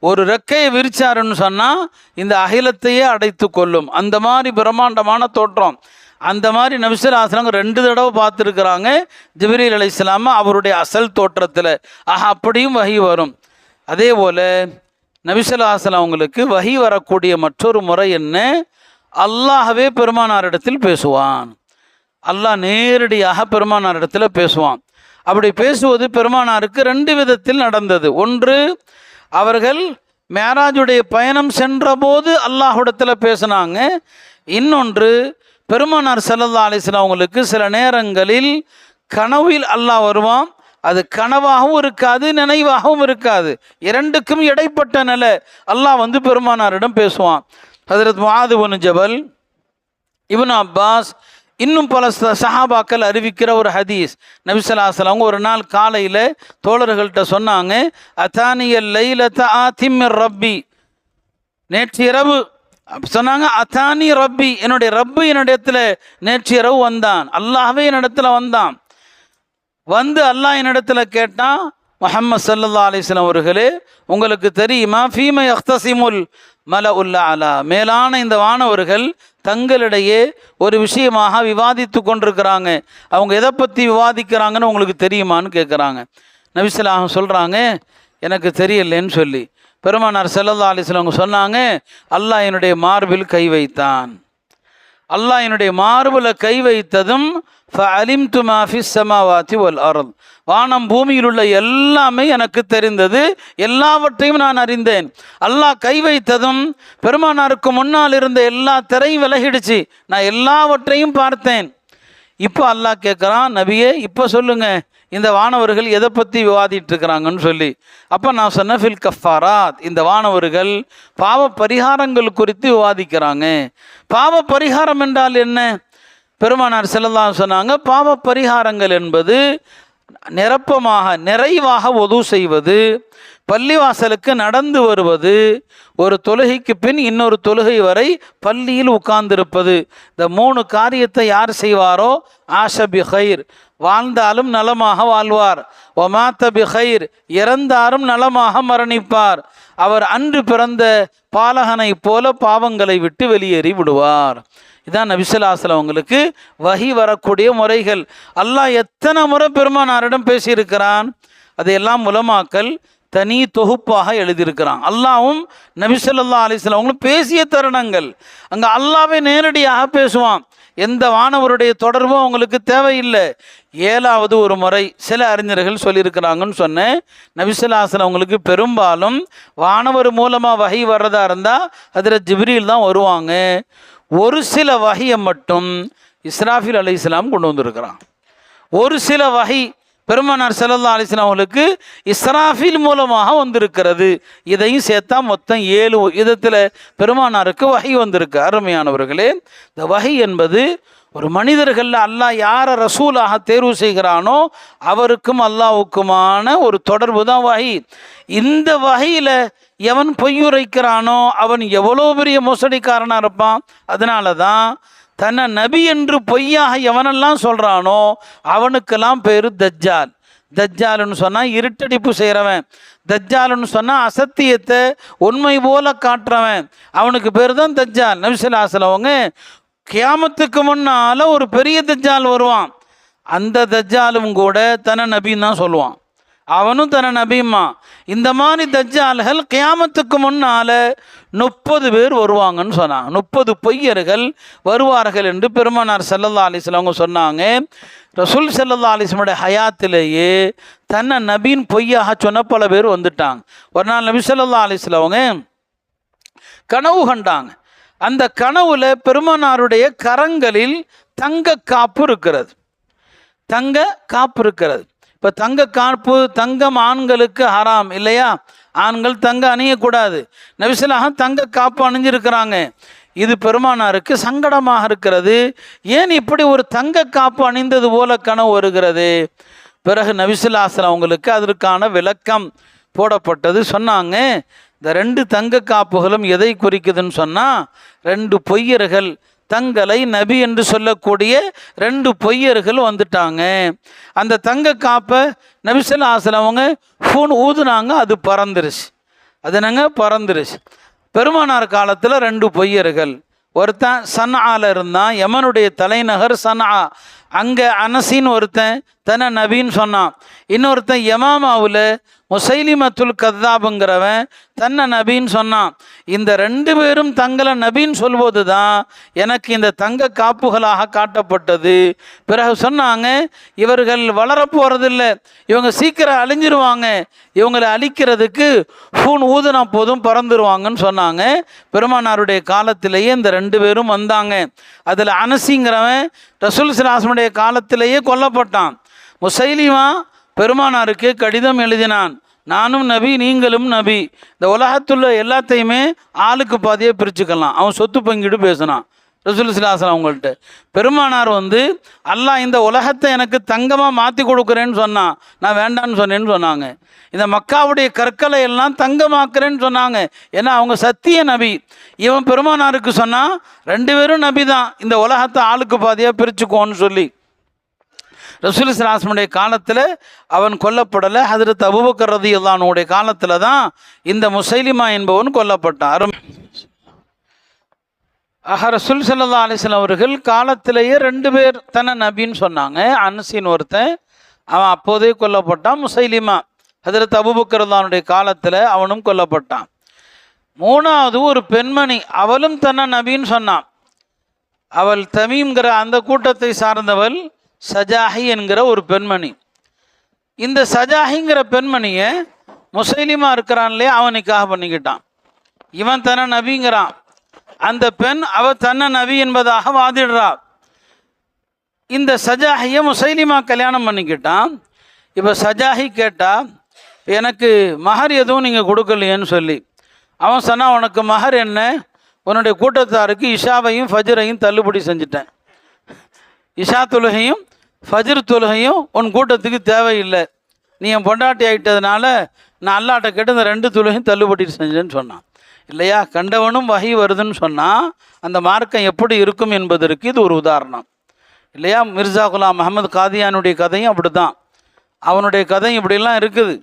ஒரு ரெக்கையை விரிச்சாருன்னு சொன்னால் இந்த அகிலத்தையே அடைத்து கொள்ளும், அந்த மாதிரி பிரம்மாண்டமான தோற்றம். அந்த மாதிரி நபி ஸல்லல்லாஹு அலைஹி வஸல்லம் 2 தடவை பார்த்துருக்குறாங்க ஜிப்ரீல் அலைஹிஸ்ஸலாம் அவருடைய அசல் தோற்றத்தில். அப்படியும் வஹி வரும். அதே போல் நபி ஸல்லல்லாஹு அலைஹி வஸல்லம் அவங்களுக்கு வஹி வரக்கூடிய மற்றொரு முறை என்ன? அல்லாஹ்வே பெருமானாரிடத்தில் பேசுவான். அல்லாஹ் நேரடியாக பெருமானாரிடத்தில் பேசுவான். அப்படி பேசுவது பெருமானாருக்கு 2 விதத்தில் நடந்தது. ஒன்று, அவர்கள் மேராஜுடைய பயணம் சென்றபோது அல்லாஹ்விடத்தில் பேசினாங்க. இன்னொன்று, பெருமானார் ஸல்லல்லாஹு அலைஹி வஸல்லம் அவங்களுக்கு சில நேரங்களில் கனவில் அல்லாஹ் வருவான், அது கனவாகவும் இருக்காது, நினைவாகவும் இருக்காது. இரண்டுக்கும் இடைப்பட்ட நிலை. அல்லாஹ் வந்து பெருமானாரிடம் பேசுவான். ஹஜ்ரத் முஆது இப்னு ஜபல், இப்னு அப்பாஸ், இன்னும் பல சஹாபாக்கள் அறிவிக்கிற ஒரு ஹதீஸ். நபி ஸல்லல்லாஹு அலைஹி வஸல்லம் ஒரு நாள் காலையில் தோழர்கள்ட்ட சொன்னாங்க, அத்தானியல் லைலத ஆதிமிர் ரப்பி, நேற்று இரவு சொன்னாங்க, அத்தானி ரப்பி, என்னுடைய ரப்பு என்னிடத்தில் நேற்று இரவு வந்தான், அல்லாஹ்வே என்னிடத்தில் வந்தான். வந்து அல்லாஹ் என்னிடத்தில் கேட்டான், முஹம்மது ஸல்லல்லாஹு அலைஹி வஸல்லம் அவர்களே, உங்களுக்கு தெரியுமா ஃபீம யக்தஸிமுல் மலஉல் அலா, மேலான இந்த வானவர்கள் தங்களிடையே ஒரு விஷயமாக விவாதித்து கொண்டிருக்கிறாங்க, அவங்க எதை பற்றி விவாதிக்கிறாங்கன்னு உங்களுக்கு தெரியுமான்னு கேட்குறாங்க. நபி ஸல்லல்லாஹு அலைஹி வஸல்லம் சொல்கிறாங்க, எனக்கு தெரியலேன்னு சொல்லி. பெருமானார் ஸல்லல்லாஹு அலைஹி வஸல்லம் சொன்னாங்க, அல்லாஹ் என்னுடைய மார்பில் கை வைத்தான். அல்லாஹ் என்னுடைய மார்பில் கை வைத்ததும் ஃபஅலிம்து மா ஃபிஸ் ஸமாவாதி வல் அர்த், வானம் பூமியில் உள்ள எல்லாமே எனக்கு தெரிந்தது, எல்லாவற்றையும் நான் அறிந்தேன். அல்லாஹ் கை வைத்ததும் பெருமானாருக்கு முன்னால் இருந்த எல்லா திரையும் விலகிடுச்சு, நான் எல்லாவற்றையும் பார்த்தேன். இப்போ அல்லாஹ் கேட்குறான், நபியே இப்போ சொல்லுங்க, இந்த வானவர்கள் எதை பற்றி விவாதிட்டு இருக்கிறாங்கன்னு சொல்லி. அப்போ நான் சொன்னேன், ஃபில் கஃபாராத், இந்த வானவர்கள் பாவ பரிகாரங்கள் குறித்து விவாதிக்கிறாங்க. பாவ பரிகாரம் என்றால் என்ன? பெருமானார் ஸல்லல்லாஹு அலைஹி வஸல்லம் சொன்னாங்க, பாவ பரிகாரங்கள் என்பது நிரப்பமாக நிறைவாக ஒது செய்வது, பள்ளிவாசலுக்கு நடந்து வருவது, ஒரு தொழுகைக்கு பின் இன்னொரு தொழுகை வரை பள்ளியில் உட்கார்ந்திருப்பது. இந்த 3 காரியத்தை யார் செய்வாரோ ஆஷ பி ஹைர், வாழ்ந்தாலும் நலமாக வாழ்வார், ஒமாத்த பி ஹைர், இறந்தாரும் நலமாக மரணிப்பார், அவர் அன்று பிறந்த பாலகனை போல பாவங்களை விட்டு வெளியேறி விடுவார். இதான் நபி ஸல்லல்லாஹு அலைஹி வஸல்லம் அவங்களுக்கு வஹி வரக்கூடிய முறைகள். அல்லாஹ் எத்தனை முறை பெருமானாரிடம் பேசியிருக்கிறான், அதையெல்லாம் உலமாக்கள் தனி தொகுப்பாக எழுதியிருக்கிறான். அல்லாவும் நபி ஸல்லல்லாஹு அலைஹி வஸல்லம் அவங்களும் பேசிய தருணங்கள். அங்கே அல்லாவே நேரடியாக பேசுவான், எந்த வானவருடைய தொடர்பும் அவங்களுக்கு தேவையில்லை. 7வது ஒரு முறை சில அறிஞர்கள் சொல்லியிருக்கிறாங்கன்னு சொன்னேன், நபி ஸல்லல்லாஹு அலைஹி வஸல்லம் அவங்களுக்கு பெரும்பாலும் வானவர் மூலமாக வஹி வர்றதா இருந்தால் அதில் ஜிப்ரீல் தான் வருவாங்க. ஒரு சில வஹியை மட்டும் இஸ்ராஃபில் அலைஹிஸ்ஸலாம் கொண்டு வந்திருக்கிறான். ஒரு சில வஹி பெருமானார் ஸல்லல்லாஹு அலைஹி வஸல்லம் அவங்களுக்கு இஸ்ராஃபில் மூலமாக வந்திருக்கிறது. இதையும் சேர்த்தா மொத்தம் 7 விதத்தில் பெருமானாருக்கு வஹி வந்திருக்கு. அருமையானவர்களே, இந்த வஹி என்பது ஒரு மனிதர்களில் அல்லாஹ் யாரை ரசூலாக தேர்வு செய்கிறானோ அவருக்கும் அல்லாஹ்வுக்குமான ஒரு தொடர்பு தான் வஹி. இந்த வஹியில் எவன் பொய்யுரைக்கிறானோ அவன் எவ்வளோ பெரிய மோசடிக்காரனாக இருப்பான். அதனால தான் தன்னை நபி என்று பொய்யாக எவனெல்லாம் சொல்கிறானோ அவனுக்கெல்லாம் பேர் தஜ்ஜால். தஜ்ஜால்னு சொன்னால் இருட்டடிப்பு செய்கிறவன், தஜ்ஜால்னு சொன்னால் அசத்தியத்தை உண்மை போல காட்டுறவன், அவனுக்கு பேர் தான் தஜ்ஜால். நபி ஸல்லல்லாஹு அலைஹி வஸல்லம் அவங்க கியாமத்துக்கு முன்னால் ஒரு பெரிய தஜ்ஜால் வருவான், அந்த தஜ்ஜாலும் கூட தன்னை நபின்னு தான் சொல்லுவான், அவனும் தன்னை நபியுமா. இந்த மாதிரி தஜ்ஜால்கள் கியாமத்துக்கு முன்னால் 30 பேர் வருவாங்கன்னு சொன்னாங்க. 30 பொய்யர்கள் வருவார்கள் என்று பெருமானார் ஸல்லல்லாஹு அலைஹி வஸல்லம் அவங்க சொன்னாங்க. ரசூல் ஸல்லல்லாஹு அலைஹி வஸல்லம் ஹயாத்திலேயே தன்னை நபின்னு பொய்யாக சொன்ன பல பேர் வந்துட்டாங்க. ஒரு நாள் நபி ஸல்லல்லாஹு அலைஹி வஸல்லம் அவங்க கனவு கண்டாங்க. அந்த கனவுல பெருமானாருடைய கரங்களில் தங்க காப்பு இருக்கிறது, தங்க காப்பு இருக்கிறது. இப்போ தங்க காப்பு, தங்கம் ஆண்களுக்கு ஹராம் இல்லையா, ஆண்கள் தங்க அணியக்கூடாது. நபி ஸல்லல்லாஹு அலைஹி வஸல்லம் தங்க காப்பு அணிஞ்சிருக்கிறாங்க. இது பெருமானாருக்கு சங்கடமாக இருக்கிறது, ஏன் இப்படி ஒரு தங்க காப்பு அணிந்தது போல கனவு வருகிறது. பிறகு நபி ஸல்லல்லாஹு அலைஹி வஸல்லம் அவங்களுக்கு அதற்கான விளக்கம் போடப்பட்டது. சொன்னாங்க, இந்த 2 தங்க காப்புகளும் எதை குறிக்குதுன்னு சொன்னால், 2 பொய்யர்கள், தங்களை நபி என்று சொல்லக்கூடிய 2 பொய்யர்கள் வந்துட்டாங்க. அந்த தங்க காப்பை நபி ஸல்லல்லாஹு அலைஹி வஸல்லம் அவங்க ஃபோன் ஊதுனாங்க, அது பறந்துருச்சு. அது என்னங்க பறந்துருச்சு. பெருமானார் காலத்தில் 2 பொய்யர்கள், ஒருத்தன் சன்ஆல இருந்தான், யமனுடைய தலைநகர் சன்ஆ, அங்கே அனசின்னு ஒருத்தன் தன்னை நபின்னு சொன்னான். இன்னொருத்தன் யமாமாவில் முசைலிமத்துல் கத்தாபுங்கிறவன் தன்னை நபின்னு சொன்னான். இந்த 2 பேரும் தங்களை நபின்னு சொல்வது தான் எனக்கு இந்த தங்க காப்புகளாக காட்டப்பட்டது. பிறகு சொன்னாங்க, இவர்கள் வளரப்போகிறதில்லை, இவங்க சீக்கிரம் அழிஞ்சிருவாங்க, இவங்களை அழிக்கிறதுக்கு ஃபூன் ஊதுனா போதும் பறந்துருவாங்கன்னு சொன்னாங்க. பெருமானாருடைய காலத்திலேயே இந்த 2 பேரும் வந்தாங்க. அதில் அனசிங்கிறவன் ரசூல் ஸல்லல்லாஹு அலைஹி வஸல்லம் காலத்திலேயே கொல்லப்பட்டான். முசைலிமா பெருமானாருக்கு கடிதம் எழுதினான், நானும் நபி நீங்களும் நபி, இந்த உலகத்துள்ள எல்லாத்தையுமே ஆளுக்கு பாதியாக பிரிச்சுக்கலாம். அவன் சொத்து பங்கிட்டு பேசினான் ரசூல் ஸல்லல்லாஹு அலைஹி வஸல்லம் அவங்கள்ட்ட. பெருமானார் வந்து அல்லாஹ் இந்த உலகத்தை எனக்கு தங்கமாக மாற்றி கொடுக்குறேன்னு சொன்னான், நான் வேண்டான்னு சொன்னேன்னு சொன்னாங்க. இந்த மக்காவுடைய கற்களை எல்லாம் தங்கமாக்குறேன்னு சொன்னாங்க, ஏன்னா அவங்க சத்திய நபி. இவன் பெருமானாருக்கு சொன்னான், 2 பேரும் நபி தான், இந்த உலகத்தை ஆளுக்கு பாதியாக பிரிச்சுக்கோன்னு சொல்லி. ரசூல் ஸல்லல்லாஹு அலைஹி வஸல்லம் காலத்தில் அவன் கொல்லப்படலை. ஹஜ்ரத் அபூபக்கர் ரலியல்லாஹு அன்ஹுடைய காலத்தில் தான் இந்த முசைலிமா என்பவன் கொல்லப்பட்டான். ரசூல் ஸல்லல்லாஹு அலைஹி வஸல்லம் அவர்கள் காலத்திலேயே 2 பேர் தன்னை நபின்னு சொன்னாங்க. அனஸின் ஒருத்தன், அவன் அப்போதே கொல்லப்பட்டான். முசைலிமா ஹஜ்ரத் அபூபக்கர் ரலியல்லாஹு அன்ஹுடைய காலத்தில் அவனும் கொல்லப்பட்டான். 3வது ஒரு பெண்மணி, அவளும் தன்னை நபின்னு சொன்னான். அவள் தமீம்ங்கிற அந்த கூட்டத்தை சார்ந்தவள், சஜாஹி என்கிற ஒரு பெண்மணி. இந்த சஜாஹிங்கிற பெண்மணியை முசைலிமா இருக்கிறான்லே அவனுக்காக பண்ணிக்கிட்டான். இவன் தன்னை நபிங்கிறான், அந்த பெண் அவ தன்னை நபி என்பதாக வாதிடுறா. இந்த சஜாஹியை முசைலிமா கல்யாணம் பண்ணிக்கிட்டான். இப்போ சஜாஹி கேட்டா, எனக்கு மஹர் எதுவும் நீங்கள் கொடுக்கலையேன்னு சொல்லி. அவன் சொன்னான், உனக்கு மஹர் என்ன, உன்னுடைய கூட்டத்தாருக்கு இஷாவையும் ஃபஜ்ரையும் தள்ளுபடி செஞ்சுட்டேன். இஷா தொழுகையும் ஃபஜ்ர் தொழுகையும் உன் கூட்டத்துக்கு தேவையில்லை, நீ என் பொண்டாட்டி ஆகிட்டதுனால நான் அல்லாட்ட கேட்டு இந்த 2 தொழுகையும் தள்ளுபடி செஞ்சேன்னு சொன்னான். இல்லையா, கண்டவனும் வகை வருதுன்னு சொன்னால் அந்த மார்க்கம் எப்படி இருக்கும் என்பதற்கு இது ஒரு உதாரணம். இல்லையா, மிர்சா குலாம் அஹமது காதியானுடைய கதையும் அப்படி தான். அவனுடைய கதையும் இப்படிலாம் இருக்குது.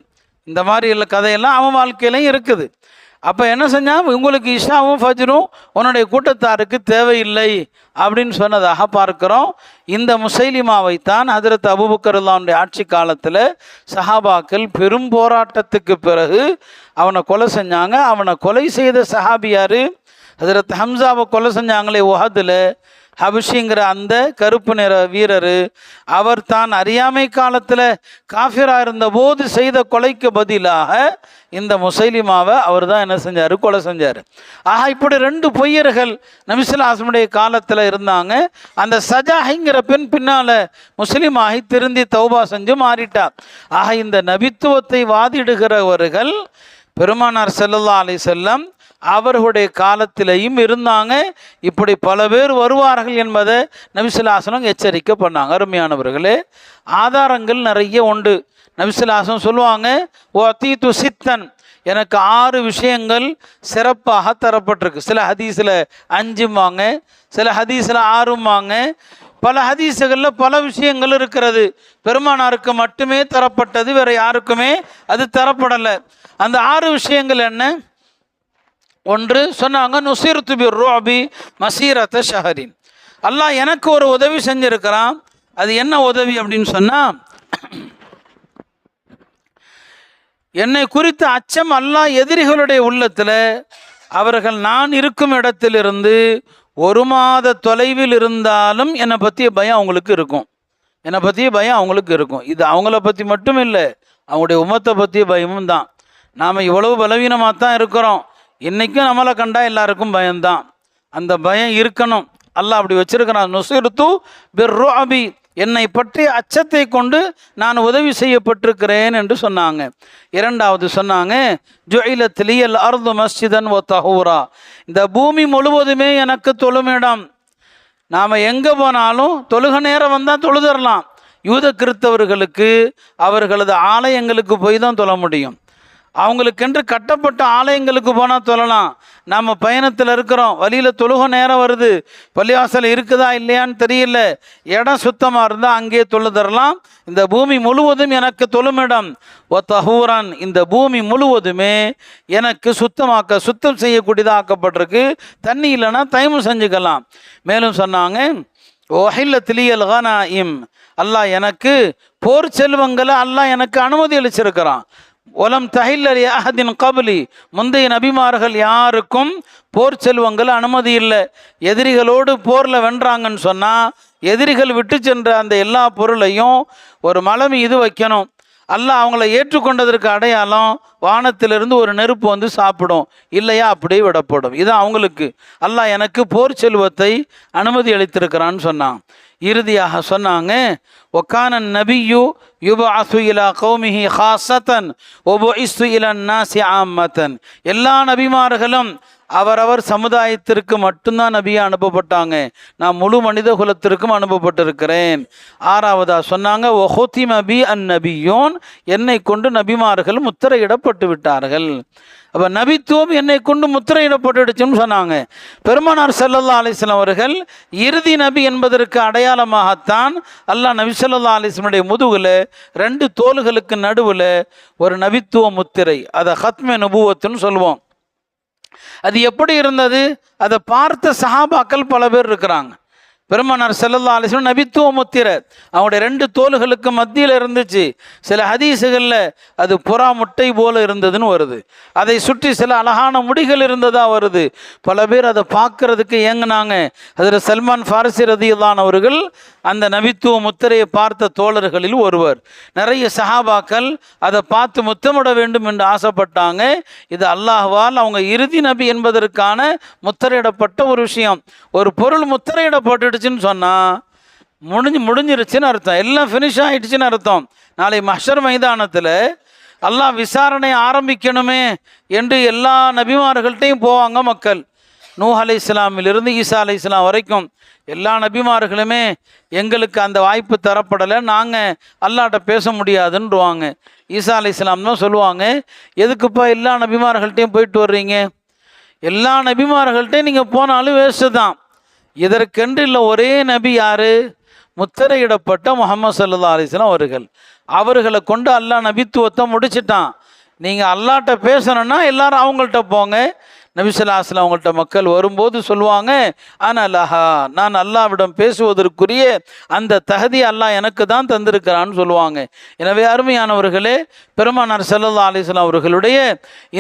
இந்த மாதிரி உள்ள கதையெல்லாம் அவன் வாழ்க்கையிலையும் இருக்குது. அப்போ என்ன செஞ்சான், உங்களுக்கு இஷாவும் ஃபஜ்ரும் உன்னுடைய கூட்டத்தாருக்கு தேவையில்லை அப்படின்னு சொன்னதாக பார்க்குறோம். இந்த முசைலிமாவைத்தான் ஹஜ்ரத் அபூபக்கர் ரலியல்லாஹு அன்ஹுடைய ஆட்சி காலத்தில் சஹாபாக்கள் பெரும் போராட்டத்துக்கு பிறகு அவனை கொலை செஞ்சாங்க. அவனை கொலை செய்த சஹாபியார் ஹஜ்ரத் ஹம்சாவை கொலை செஞ்சாங்களே உஹதில், ஹபிஷிங்கிற அந்த கருப்பு நிற வீரர். அவர் தான் அறியாமை காலத்தில் காஃபிராக இருந்தபோது செய்த கொலைக்கு பதிலாக இந்த முசைலிமாவை அவர் தான் என்ன செஞ்சார், கொலை செஞ்சார். ஆக இப்படி 2 பொய்யர்கள் நபி ஸல்லல்லாஹு அலைஹி வஸல்லம் காலத்தில் இருந்தாங்க. அந்த சஜாஹிங்கிற பெண் பின்னால் முஸ்லிமாகி திருந்தி தௌபா செஞ்சு மாறிட்டார். ஆக இந்த நபித்துவத்தை வாதிடுகிறவர்கள் பெருமானார் ஸல்லல்லாஹு அலைஹி வஸல்லம் அவர்களுடைய காலத்திலையும் இருந்தாங்க. இப்படி பல பேர் வருவார்கள் என்பதை நபி ஸல்லல்லாஹு அலைஹி வஸல்லம் எச்சரிக்கை பண்ணாங்க. அருமையானவர்களே, ஆதாரங்கள் நிறைய உண்டு. நபி ஸல்லல்லாஹு அலைஹி வஸல்லம் சொல்லுவாங்க, வஅதீது சித்தன், எனக்கு 6 விஷயங்கள் சிறப்பாக தரப்பட்டிருக்கு. சில ஹதீஸில் 5வாங்க, சில ஹதீஸில் 6வாங்க. பல ஹதீஸுகளில் பல விஷயங்கள் இருக்கிறது. பெருமானாருக்கு மட்டுமே தரப்பட்டது, வேற யாருக்குமே அது தரப்படலை. அந்த 6 விஷயங்கள் என்ன? 1 சொன்னாங்க, நுசிர்து பிர்ருஅபி மசீரத ஷஹரின், அல்லாஹ் எனக்கு ஒரு உதவி செஞ்சிருக்கிறான். அது என்ன உதவி அப்படின்னு சொன்னால், என்னை குறித்த அச்சம் அல்லாஹ் எதிரிகளுடைய உள்ளத்தில், அவர்கள் நான் இருக்கும் இடத்திலிருந்து 1 மாத தொலைவில் இருந்தாலும் என்னை பற்றிய பயம் அவங்களுக்கு இருக்கும். என்னை பற்றிய பயம் அவங்களுக்கு இருக்கும். இது அவங்கள பற்றி மட்டும் இல்லை, அவங்களுடைய உம்மத்தை பற்றிய பயமும் தான். நாம் இவ்வளவு பலவீனமாக தான் இருக்கிறோம். இன்றைக்கும் நம்மளை கண்டா எல்லாருக்கும் பயம்தான். அந்த பயம் இருக்கணும். அல்லாஹ் அப்படி வச்சிருக்கிறான். நுசிர்து பிர்ருஅபி, என்னை பற்றி அச்சத்தை கொண்டு நான் உதவி செய்யப்பட்டிருக்கிறேன் என்று சொன்னாங்க. 2வது சொன்னாங்க, ஜுஇலத் லியல் அர்து மஸ்ஜிதன் வ தஹூரா, இந்த பூமி முழுவதுமே எனக்கு தொழுமிடம். நாம் எங்கே போனாலும் தொழுக நேரம் வந்தால் தொழுதரலாம். யூத கிறிஸ்தவர்களுக்கு அவர்களது ஆலயங்களுக்கு போய் தான் தொழ முடியும். அவங்களுக்கென்று கட்டப்பட்ட ஆலயங்களுக்கு போனால் தொழலாம். நம்ம பயணத்தில் இருக்கிறோம், வழியில் தொழுக நேரம் வருது, பள்ளிவாசல் இருக்குதா இல்லையான்னு தெரியல, இடம் சுத்தமாக இருந்தால் அங்கேயே தொழு தரலாம். இந்த பூமி முழுவதும் எனக்கு தொழுமிடம். ஒ தஹூரன், இந்த பூமி முழுவதுமே எனக்கு சுத்தம் செய்யக்கூடியதாக ஆக்கப்பட்டிருக்கு. தண்ணி இல்லைன்னா தயமம் செஞ்சுக்கலாம். மேலும் சொன்னாங்க, ஒஹில்லத் லியல் கனாயிம், அல்லாஹ் எனக்கு போர் செல்வங்களை அல்லாஹ் எனக்கு அனுமதி அளிச்சிருக்கிறான். ஒலம் தஹில்லி அஹதின் கபலி, முந்தைய நபிமார்கள் யாருக்கும் போர் செல்வங்கள் அனுமதி இல்லை. எதிரிகளோடு போரில் வென்றாங்கன்னு சொன்னால் எதிரிகள் விட்டு சென்ற அந்த எல்லா பொருளையும் ஒரு மலை மீது வைக்கணும். அல்லாஹ் அவங்கள ஏற்றுக்கொண்டதற்கு அடையாளம் வானத்திலிருந்து ஒரு நெருப்பு வந்து சாப்பிடும், இல்லையா அப்படியே விடப்படும். இது அவங்களுக்கு அல்லாஹ் எனக்கு போர் செல்வத்தை அனுமதி அளித்திருக்கிறான்னு சொன்னான். இறுதியாக சொன்னாங்க, ஒக்கான நபியு யுபஅஸு இலா கௌமிஹி ஹாஸத்தன் வபுஇஸு இலன் நாஸி ஆம்மத்தன். எல்லா நபிமார்களும் அவரவர் சமுதாயத்திற்கு மட்டும்தான் நபியா அனுப்பப்பட்டாங்க, நான் முழு மனித குலத்திற்கும் அனுப்பப்பட்டிருக்கிறேன். ஆறாவதா சொன்னாங்க, ஒஹுத்திம பி அன் நபியோன், என்னை கொண்டு நபிமார்கள் முத்திரையிடப்பட்டு விட்டார்கள். அப்போ நபித்துவம் என்னை கொண்டு முத்திரையிடப்பட்டுடுச்சுன்னு சொன்னாங்க. பெருமானார் ஸல்லல்லாஹு அலைஹி வஸல்லம் அவர்கள் இறுதி நபி என்பதற்கு அடையாளமாகத்தான் அல்லாஹ் நபி ஸல்லல்லாஹு அலைஹி வஸல்லம் முதுகில் 2 தோள்களுக்கு நடுவில் ஒரு நபித்துவ முத்திரை, அதை ஹத்மே நுபுவத்துன்னு சொல்லுவோம். அது எப்படி இருந்தது? அதை பார்த்த சஹாபாக்கள் பல பேர் இருக்கிறாங்க. பெருமானார் ஸல்லல்லாஹு அலைஹி வஸல்லம் நபித்துவ முத்திரை அவங்களுடைய 2 தோள்களுக்கு மத்தியில் இருந்துச்சு. சில ஹதீஸுகளில் அது புறா முட்டை போல இருந்ததுன்னு வருது. அதை சுற்றி சில அழகான முடிகள் இருந்ததா வருது. பல பேர் அதை பார்க்கறதுக்கு ஏங்கினாங்க. அதில் சல்மான் ஃபாரிசி ரதியல்லாஹு அவர்கள் அந்த நபித்துவ முத்திரையை பார்த்த தோழர்களில் ஒருவர். நிறைய சஹாபாக்கள் அதை பார்த்து முத்தமிட வேண்டும் என்று ஆசைப்பட்டாங்க. இது அல்லாஹ்வால் அவங்க இறுதி நபி என்பதற்கான முத்திரையிடப்பட்ட ஒரு விஷயம். ஒரு பொருள் முத்திரையிடப்பட்டு சொன்னால் முடிஞ்சிருச்சுன்னு அர்த்தம், எல்லாம் ஃபினிஷ் ஆகிடுச்சுன்னு அர்த்தம். நாளை மஹ்ஷர் மைதானத்தில் அல்லாஹ் விசாரணை ஆரம்பிக்கணுமே என்று எல்லா நபிமார்கள்ட்டையும் போவாங்க மக்கள். நூஹ் அலைஹிஸ்ஸலாமிலிருந்து ஈசா அலைஹிஸ்ஸலாம் வரைக்கும் எல்லா நபிமார்களுமே எங்களுக்கு அந்த வாய்ப்பு தரப்படலை, நாங்கள் அல்லாஹ்ட்ட பேச முடியாதுன்றுவாங்க. ஈசா அலைஹிஸ்ஸலாம் தான் சொல்லுவாங்க, எதுக்குப்பா எல்லா நபிமார்கள்ட்டையும் போயிட்டு வர்றீங்க? எல்லா நபிமார்கள்ட்டையும் நீங்கள் போனாலும் வேஸ்ட்டு தான். இதற்கென்று இல்லை ஒரே நபி யார்? முத்திரையிடப்பட்ட முஹம்மது ஸல்லல்லாஹு அலைஹி வஸல்லம் அவர்கள். அவர்களை கொண்டு அல்லாஹ் நபித்துவத்தை முடிச்சிட்டான். நீங்கள் அல்லாஹ்ட்ட பேசணுன்னா எல்லாரும் அவங்கள்ட்ட போங்க. நபி ஸல்லல்லாஹு அலைஹி வஸல்லம் அவங்கள்ட்ட மக்கள் வரும்போது சொல்லுவாங்க, அனலஹா, நான் அல்லாஹ்விடம் பேசுவதற்குரிய அந்த தகுதி அல்லாஹ் எனக்கு தான் தந்திருக்கிறான்னு சொல்லுவாங்க. எனவே அருமையானவர்களே, பெருமானார் ஸல்லல்லாஹு அலைஹி வஸல்லம் அவர்களுடைய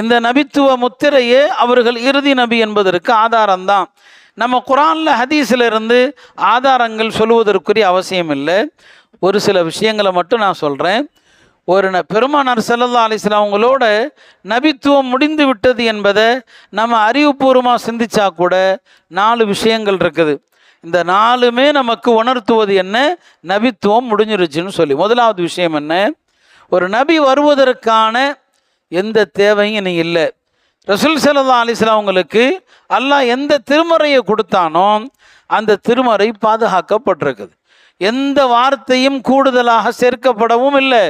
இந்த நபித்துவ முத்திரையே அவர்கள் இறுதி நபி என்பதற்கு ஆதாரம்தான். நம்ம குர்ஆனில் ஹதீஸில் இருந்து ஆதாரங்கள் சொல்லுவதற்குரிய அவசியம் இல்லை. ஒரு சில விஷயங்களை மட்டும் நான் சொல்கிறேன். பெருமானார் ஸல்லல்லாஹு அலைஹி வஸல்லம் அவங்களோட நபித்துவம் முடிந்து விட்டது என்பதை நம்ம அறிவுபூர்வமாக சிந்திச்சா கூட 4 விஷயங்கள் இருக்குது. இந்த 4மே நமக்கு உணர்த்துவது என்ன? நபித்துவம் முடிஞ்சிருச்சுன்னு சொல்லி. முதலாவது விஷயம் என்ன? ஒரு நபி வருவதற்கான எந்த தேவையும் இனி இல்லை. ரசூல் ஸல்லல்லாஹு அலைஹி வஸல்லம் அவங்களுக்கு அல்லாஹ் எந்த திருமறையை கொடுத்தானோ அந்த திருமறை பாதுகாக்கப்பட்டிருக்குது. எந்த வார்த்தையும் கூடுதலாக சேர்க்கப்படவும் இல்லை,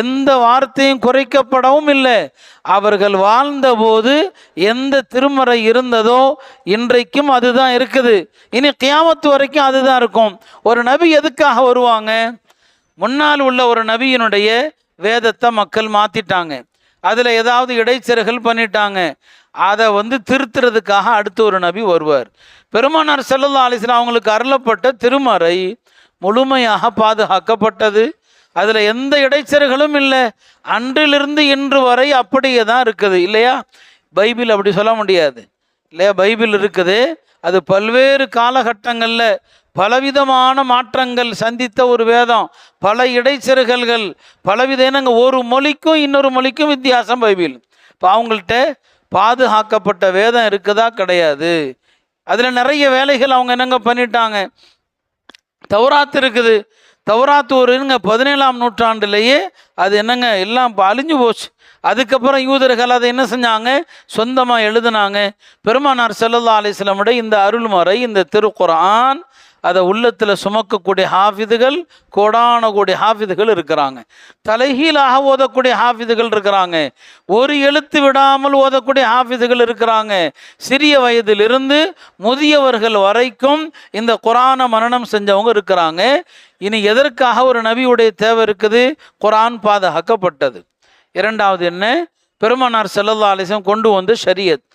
எந்த வார்த்தையும் குறைக்கப்படவும் இல்லை. அவர்கள் வாழ்ந்தபோது எந்த திருமறை இருந்ததோ இன்றைக்கும் அதுதான் இருக்குது, இனி கியாமத்து வரைக்கும் அதுதான் இருக்கும். ஒரு நபி எதுக்காக வருவாங்க? முன்னால் உள்ள ஒரு நபியினுடைய வேதத்தை மக்கள் மாற்றிட்டாங்க, அதில் ஏதாவது இடைச்செருகல் பண்ணிட்டாங்க, அதை திருத்துறதுக்காக அடுத்து ஒரு நபி வருவார். பெருமானார் ஸல்லல்லாஹு அலைஹி வஸல்லம் அவங்களுக்கு அருளப்பட்ட திருமறை முழுமையாக பாதுகாக்கப்பட்டது, அதில் எந்த இடைச்செருகளும் இல்லை. அன்றிலிருந்து இன்று வரை அப்படியே தான் இருக்குது, இல்லையா? பைபிள் அப்படி சொல்ல முடியாது, இல்லையா? பைபிள் இருக்குது, அது பல்வேறு காலகட்டங்களில் பலவிதமான மாற்றங்கள் சந்தித்த ஒரு வேதம், பல இடைச்செருகல்கள், பலவித என்னங்க, ஒரு மொழிக்கும் இன்னொரு மொழிக்கும் வித்தியாசம் பைபிள். இப்போ அவங்கள்ட்ட பாதுகாக்கப்பட்ட வேதம் இருக்குதா? கிடையாது. அதில் நிறைய வேலைகள் அவங்க என்னங்க பண்ணிட்டாங்க. தௌராத் இருக்குது, தௌராத் ஒரு 17ஆம் நூற்றாண்டுலேயே அது என்னங்க எல்லாம் இப்போ அழிஞ்சு போச்சு. அதுக்கப்புறம் யூதர்கள் அதை என்ன செஞ்சாங்க? சொந்தமாக எழுதுனாங்க. பெருமானார் ஸல்லல்லாஹு அலைஹி வஸல்லம் இந்த அருள்மறை, இந்த திருக்குர்ஆன், அதை உள்ளத்தில் சுமக்கக்கூடிய ஹாஃபிதுகள் கோடான கோடி ஹாஃபிதுகள் இருக்கிறாங்க. தலைகீழாக ஓதக்கூடிய ஹாஃபிதுகள் இருக்கிறாங்க. ஒரு எழுத்து விடாமல் ஓதக்கூடிய ஹாஃபிதுகள் இருக்கிறாங்க. சிறிய வயதிலிருந்து முதியவர்கள் வரைக்கும் இந்த குர்ஆனை மனனம் செஞ்சவங்க இருக்கிறாங்க. இனி எதற்காக ஒரு நபியுடைய தேவை இருக்குது? குர்ஆன் பாதுகாக்கப்பட்டது. இரண்டாவது என்ன? பெருமானார் ஸல்லல்லாஹு அலைஹி வஸல்லம் கொண்டு வந்த ஷரியத்.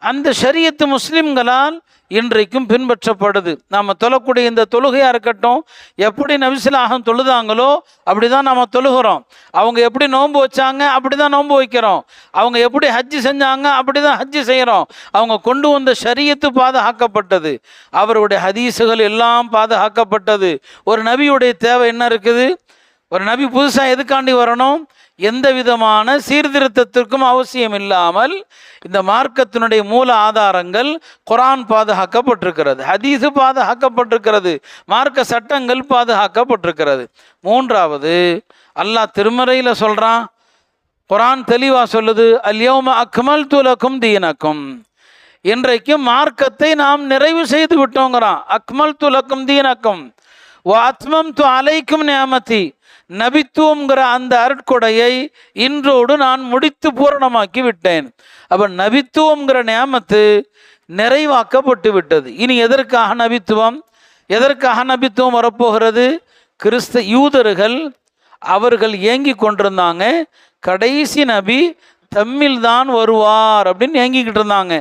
அந்த ஷரியத்து முஸ்லிம்களால் இன்றைக்கும் பின்பற்றப்படுது. நாம் தொழக்கூடிய இந்த தொழுகையாக இருக்கட்டும், எப்படி நபி ஸல்லல்லாஹு தொழுதாங்களோ அப்படி தான் நம்ம தொழுகிறோம். அவங்க எப்படி நோன்பு வச்சாங்க அப்படி தான் நோன்பு வைக்கிறோம். அவங்க எப்படி ஹஜ்ஜு செஞ்சாங்க அப்படி தான் ஹஜ்ஜு செய்கிறோம். அவங்க கொண்டு வந்த ஷரியத்து பாதுகாக்கப்பட்டது, அவருடைய ஹதீஸுகள் எல்லாம் பாதுகாக்கப்பட்டது. ஒரு நபியுடைய தேவை என்ன இருக்குது? ஒரு நபி புதுசாக எதுக்காண்டி வரணும்? எந்த விதமான சீர்திருத்தத்திற்கும் அவசியம் இல்லாமல் இந்த மார்க்கத்தினுடைய மூல ஆதாரங்கள் குர்ஆன் பாதுகாக்கப்பட்டிருக்கிறது, ஹதீஸு பாதுகாக்கப்பட்டிருக்கிறது, மார்க்க சட்டங்கள் பாதுகாக்கப்பட்டிருக்கிறது. மூன்றாவது, அல்லாஹ் திருமறையில் சொல்கிறான், குர்ஆன் தெளிவாக சொல்லுது, அல்யௌம அக்மல்து லக்கும் தீனக்கும், இன்றைக்கு மார்க்கத்தை நாம் நிறைவு செய்து விட்டோங்கிறான். அக்மல்து லக்கும் தீனக்கும் வ அத்மம்து அலைக்கும் நிஅமதி, நபித்துவங்கிற அந்த அருட்கொடையை இன்றோடு நான் முடித்து பூரணமாக்கி விட்டேன். அப்போ நபித்துவங்கிற நியமத்து நிறைவாக்கப்பட்டு விட்டது. இனி எதற்காக நபித்துவம்? எதற்காக நபித்துவம் வரப்போகிறது? யூதர்கள் அவர்கள் ஏங்கி கொண்டிருந்தாங்க, கடைசி நபி தம்மில் தான் வருவார் அப்படின்னு ஏங்கிக்கிட்டு இருந்தாங்க.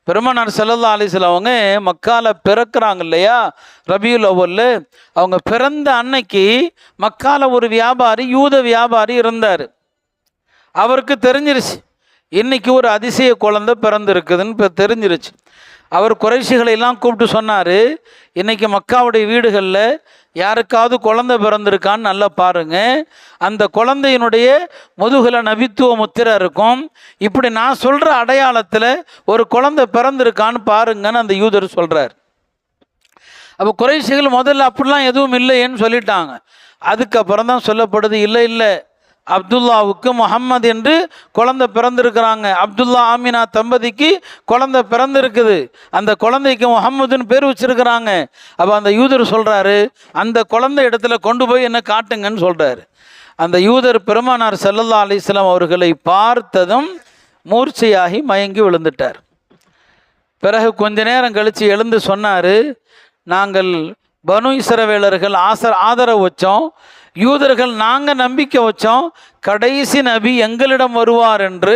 பெருமானார் ஸல்லல்லாஹு அலைஹி வஸல்லம் அவங்க மக்கால பிறக்கிறாங்க இல்லையா, ரபியுல் அவ்வல்ல, அவங்க பிறந்த அன்னைக்கு மக்கால ஒரு வியாபாரி, யூத வியாபாரி இருந்தார். அவருக்கு தெரிஞ்சிருச்சு இன்னைக்கு ஒரு அதிசய குழந்தை பிறந்திருக்குதுன்னு தெரிஞ்சிருச்சு. அவர் குறைஷிகளை எல்லாம் கூப்பிட்டு சொன்னார், இன்னைக்கு மக்காவுடைய வீடுகளில் யாருக்காவது குழந்தை பிறந்திருக்கான்னு நல்லா பாருங்க, அந்த குழந்தையினுடைய முதுகில் நபித்துவ முத்திரை இருக்கும், இப்படி நான் சொல்கிற அடையாளத்தில் ஒரு குழந்தை பிறந்திருக்கான்னு பாருங்கன்னு அந்த யூதர் சொல்கிறார். அப்போ குறைஷிகள் முதல்ல அப்படிலாம் எதுவும் இல்லைன்னு சொல்லிட்டாங்க. அதுக்கப்புறம் தான் சொல்லப்படுது, இல்லை இல்லை, அப்துல்லாவுக்கு முஹம்மது என்று குழந்தை பிறந்திருக்கிறாங்க, அப்துல்லா ஆமினா தம்பதிக்கு குழந்தை பிறந்திருக்குது, அந்த குழந்தைக்கு முஹம்மதுன்னு பேர் வச்சிருக்கிறாங்க. அப்போ அந்த யூதர் சொல்கிறாரு, அந்த குழந்தை இடத்துல கொண்டு போய் என்ன காட்டுங்கன்னு சொல்கிறாரு. அந்த யூதர் பெருமானார் ஸல்லல்லாஹு அலைஹி வஸல்லம் அவர்களை பார்த்ததும் மூர்ச்சையாகி மயங்கி விழுந்துட்டார். பிறகு கொஞ்ச நேரம் கழித்து எழுந்து சொன்னார், நாங்கள் பனு இஸ்ரவேலர்கள் ஆதரவு வச்சோம், யூதர்கள் நாங்கள் நம்பிக்கை வச்சோம், கடைசி நபி எங்களிடம் வருவார் என்று,